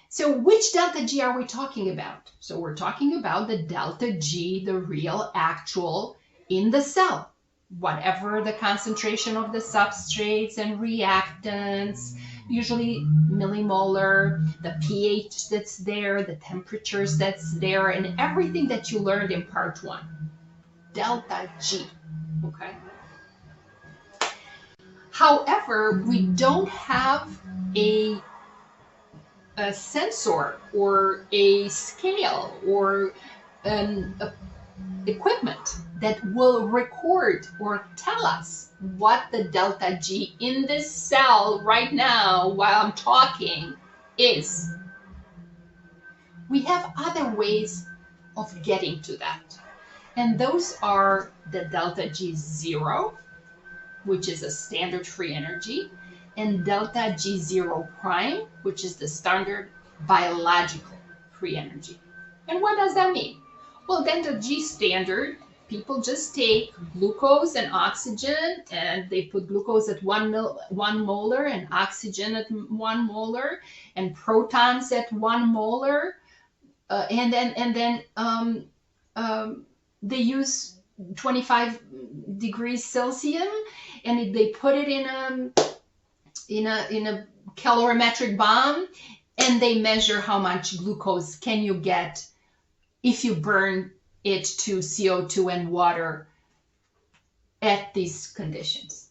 So which delta G are we talking about? So we're talking about the delta G, the real actual in the cell. Whatever the concentration of the substrates and reactants, usually millimolar, the pH that's there, the temperatures that's there, and everything that you learned in part 1. Delta G, okay? However, we don't have a sensor or a scale or equipment that will record or tell us what the delta G in this cell right now while I'm talking is. We have other ways of getting to that. And those are the delta G0, which is a standard free energy, and delta G0 prime, which is the standard biological free energy. And what does that mean? Well, delta G standard people just take glucose and oxygen, and they put glucose at 1 molar and oxygen at 1 molar and protons at 1 molar, and then they use 25 degrees Celsius, and they put it in a calorimetric bomb, and they measure how much glucose can you get if you burn it to CO2 and water at these conditions.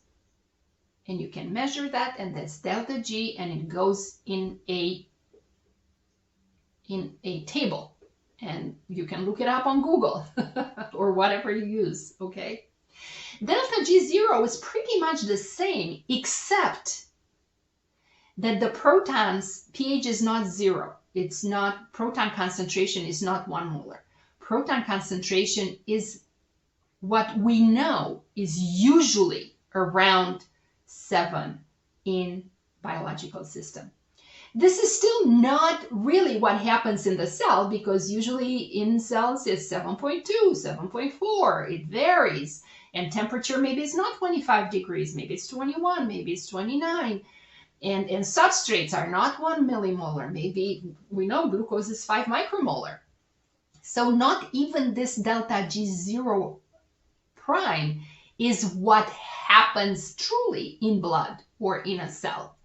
And you can measure that, and that's delta G, and it goes in a table, and you can look it up on Google or whatever you use, okay? Delta G0 is pretty much the same, except that the protons pH is not 0. It's not, proton concentration is not 1 molar. Proton concentration is what we know is usually around 7 in biological system. This is still not really what happens in the cell, because usually in cells it's 7.2, 7.4. It varies. And temperature maybe it's not 25 degrees, maybe it's 21, maybe it's 29. And substrates are not 1 millimolar. Maybe we know glucose is 5 micromolar. So not even this delta G0 prime is what happens truly in blood or in a cell.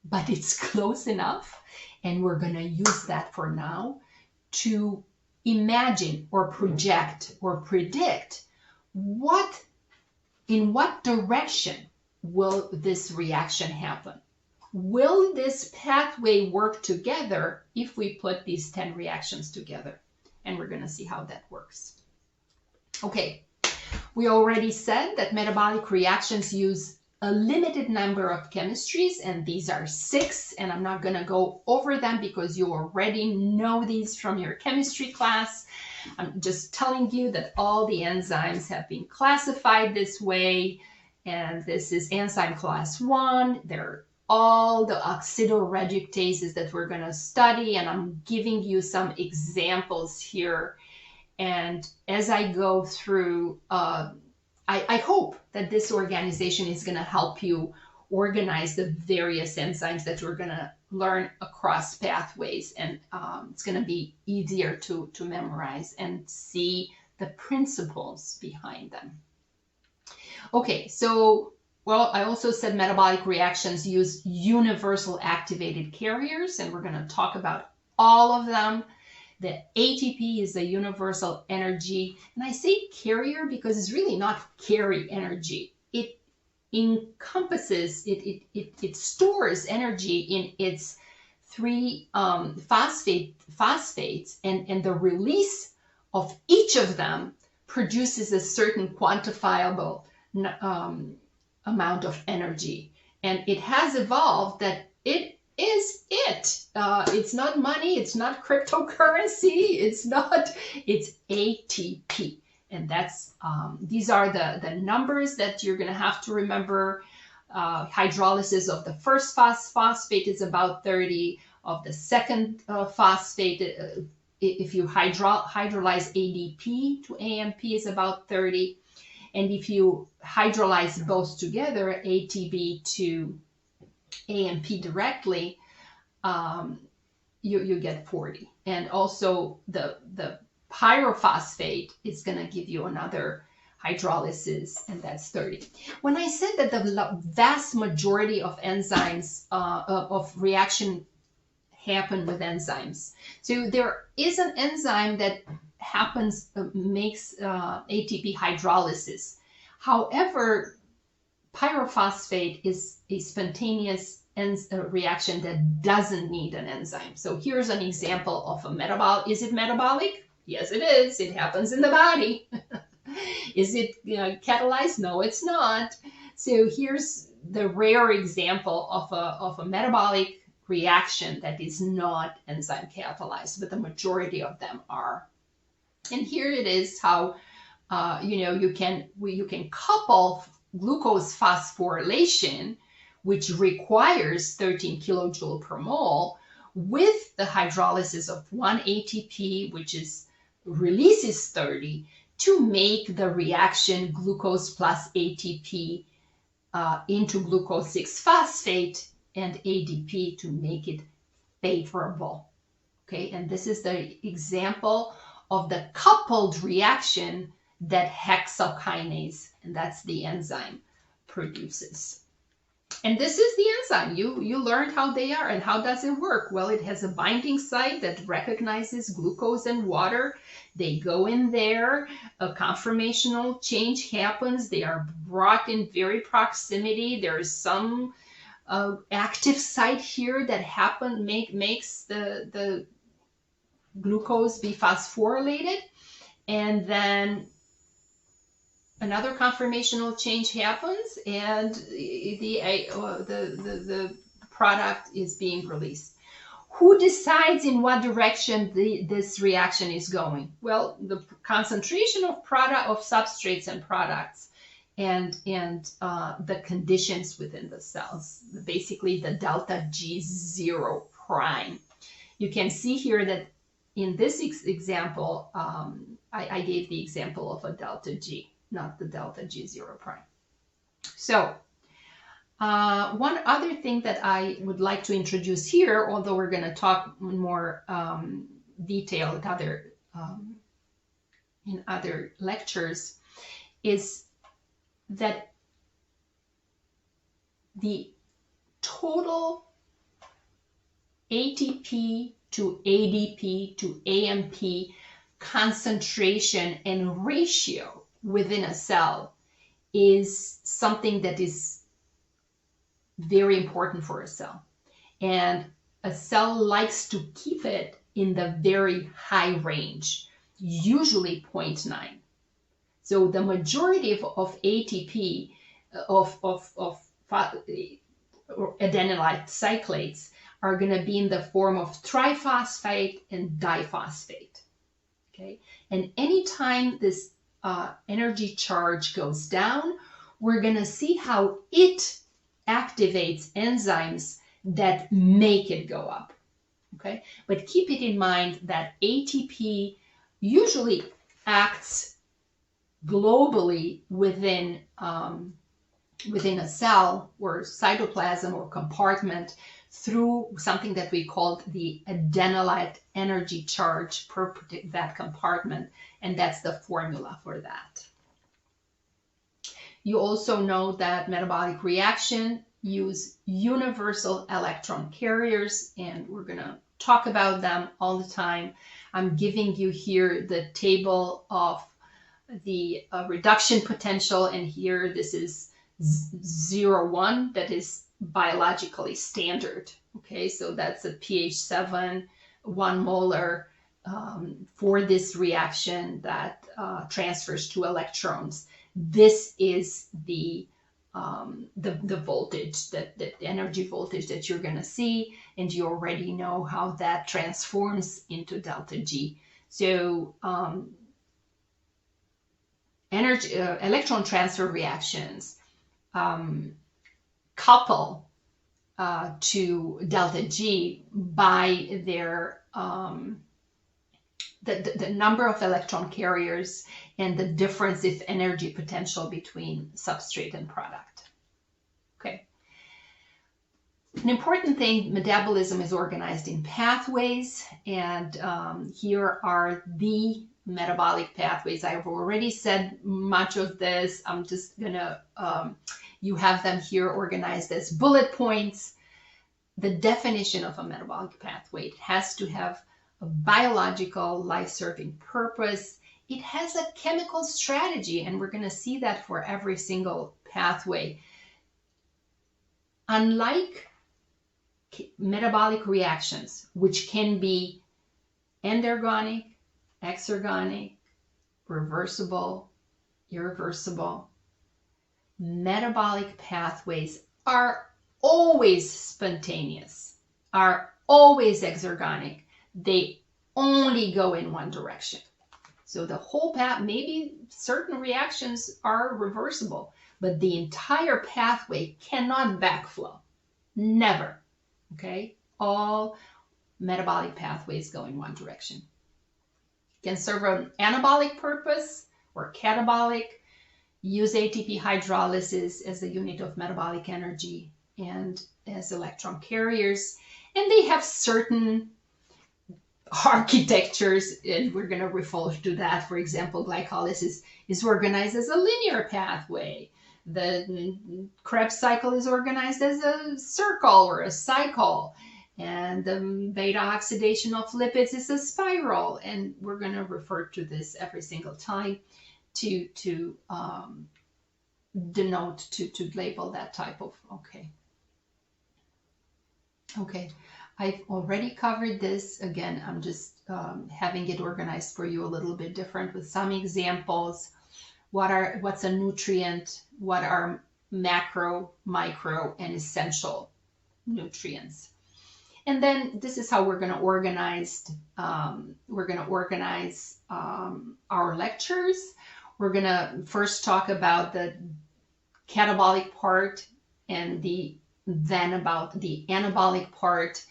But it's close enough, and we're going to use that for now to imagine or project or predict in what direction will this reaction happen. Will this pathway work together if we put these 10 reactions together? And we're going to see how that works. Okay, we already said that metabolic reactions use a limited number of chemistries, and these are 6, and I'm not going to go over them because you already know these from your chemistry class. I'm just telling you that all the enzymes have been classified this way, and this is enzyme class 1. They're all the oxidoreductases that we're going to study, and I'm giving you some examples here. And as I go through, I hope that this organization is going to help you organize the various enzymes that we're going to learn across pathways, and it's going to be easier to memorize and see the principles behind them. Okay, so, well, I also said metabolic reactions use universal activated carriers, and we're going to talk about all of them. The ATP is a universal energy, and I say carrier because it's really not carry energy. It encompasses, it stores energy in its 3 phosphates, and the release of each of them produces a certain quantifiable amount of energy. And it has evolved that it is it. It's not money, it's not cryptocurrency, it's ATP. And that's these are the numbers that you're going to have to remember. Hydrolysis of the first phosphate is about 30. Of the second phosphate, if you hydrolyze ADP to AMP, is about 30. And if you hydrolyze both together, ATP to AMP directly, you get 40. And also the pyrophosphate is going to give you another hydrolysis, and that's 30. When I said that the vast majority of enzymes of reaction happen with enzymes, so there is an enzyme that makes ATP hydrolysis. However, pyrophosphate is a spontaneous reaction that doesn't need an enzyme. So here's an example of a metabolic. Is it metabolic? Yes, it is. It happens in the body. Is it catalyzed? No, it's not. So here's the rare example of a metabolic reaction that is not enzyme catalyzed, but the majority of them are. And here it is how you can couple glucose phosphorylation, which requires 13 kilojoule per mole, with the hydrolysis of 1 ATP, which releases 30, to make the reaction glucose plus ATP into glucose 6-phosphate and ADP to make it favorable. Okay, and this is the example of the coupled reaction that hexokinase, and that's the enzyme, produces. And this is the enzyme. You learned how they are and how does it work. Well, it has a binding site that recognizes glucose and water. They go in there, a conformational change happens. They are brought in very proximity. There is some active site here that makes the glucose be phosphorylated, and then another conformational change happens, and the product is being released. Who decides in what direction this reaction is going? Well, the concentration of substrates and products, and the conditions within the cells, basically the delta G0 prime. You can see here that in this example, I gave the example of a delta G, not the delta G0 prime. So one other thing that I would like to introduce here, although we're going to talk more detail in other lectures, is that the total ATP to ADP to AMP concentration and ratio within a cell is something that is very important for a cell. And a cell likes to keep it in the very high range, usually 0.9. So the majority of ATP, of adenylate cyclates, are going to be in the form of triphosphate and diphosphate. Okay, and anytime this energy charge goes down, we're going to see how it activates enzymes that make it go up. Okay, but keep it in mind that ATP usually acts globally within a cell or cytoplasm or compartment through something that we call the adenylate energy charge per that compartment, and that's the formula for that. You also know that metabolic reaction use universal electron carriers, and we're going to talk about them all the time. I'm giving you here the table of the reduction potential, and here this is 0,1, that is biologically standard. Okay, so that's a pH 7, 1 molar for this reaction that transfers 2 electrons. This is the voltage, the energy voltage that you're going to see, and you already know how that transforms into delta G. So electron transfer reactions couple to delta G by their the number of electron carriers and the difference in energy potential between substrate and product. Okay. An important thing, metabolism is organized in pathways, and here are the metabolic pathways. I've already said much of this. I'm just gonna, you have them here organized as bullet points. The definition of a metabolic pathway, it has to have a biological life-serving purpose. It has a chemical strategy, and we're going to see that for every single pathway. Unlike metabolic reactions, which can be endergonic, exergonic, reversible, irreversible, metabolic pathways are always spontaneous, are always exergonic. They only go in one direction. So the whole path, maybe certain reactions are reversible, but the entire pathway cannot backflow. Never. Okay? All metabolic pathways go in one direction. Can serve an anabolic purpose or catabolic, use ATP hydrolysis as a unit of metabolic energy and as electron carriers. And they have certain architectures, and we're going to refer to that. For example, glycolysis is organized as a linear pathway. The Krebs cycle is organized as a circle or a cycle. And the beta oxidation of lipids is a spiral. And we're going to refer to this every single time to denote, to label that type of, okay. I've already covered this. Again, I'm just having it organized for you a little bit different with some examples. What's a nutrient? What are macro, micro, and essential nutrients? And then this is how we're going to organize. Our lectures. We're going to first talk about the catabolic part, and then about the anabolic part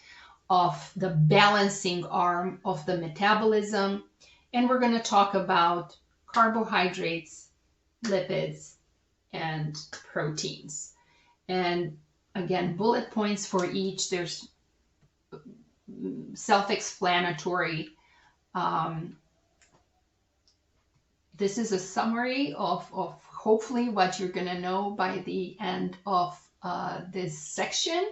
of the balancing arm of the metabolism. And we're going to talk about carbohydrates, lipids, and proteins. And again, bullet points for each. There's self-explanatory. This is a summary of hopefully what you're going to know by the end of this section.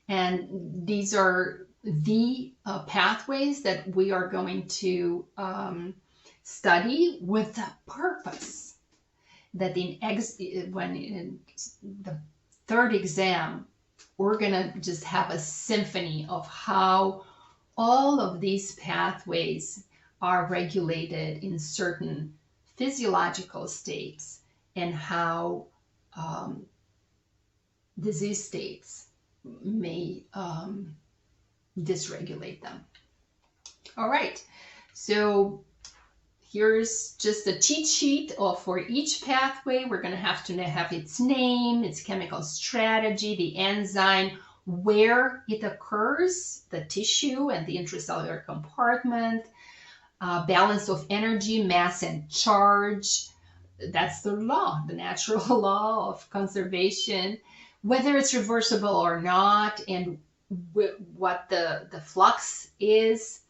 And these are the pathways that we are going to study with the purpose that when in the third exam, we're going to just have a symphony of how all of these pathways are regulated in certain physiological states and how disease states may dysregulate them. All right, so here's just a cheat sheet for each pathway. We're going to have its name, its chemical strategy, the enzyme, where it occurs, the tissue and the intracellular compartment, balance of energy, mass, and charge. That's the law, the natural law of conservation, whether it's reversible or not, and what the flux is,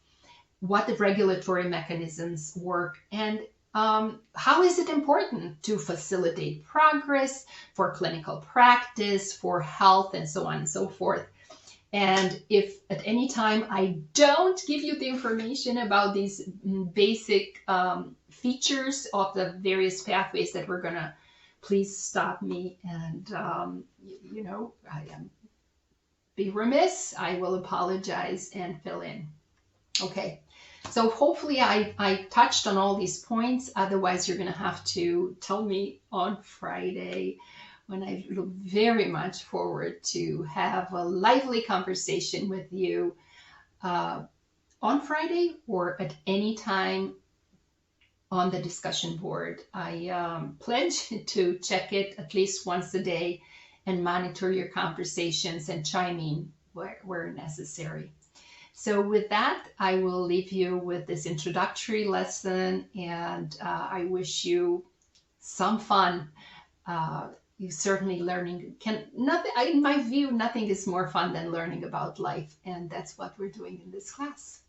what the regulatory mechanisms work, and how is it important to facilitate progress for clinical practice, for health, and so on and so forth. And if at any time I don't give you the information about these basic features of the various pathways that we're gonna, please stop me and, I am be remiss. I will apologize and fill in. Okay, so hopefully I touched on all these points. Otherwise, you're going to have to tell me on Friday, when I look very much forward to have a lively conversation with you on Friday or at any time on the discussion board. I pledge to check it at least once a day and monitor your conversations and chime in where necessary. So with that, I will leave you with this introductory lesson, and I wish you some fun. You certainly learning in my view, nothing is more fun than learning about life, and that's what we're doing in this class.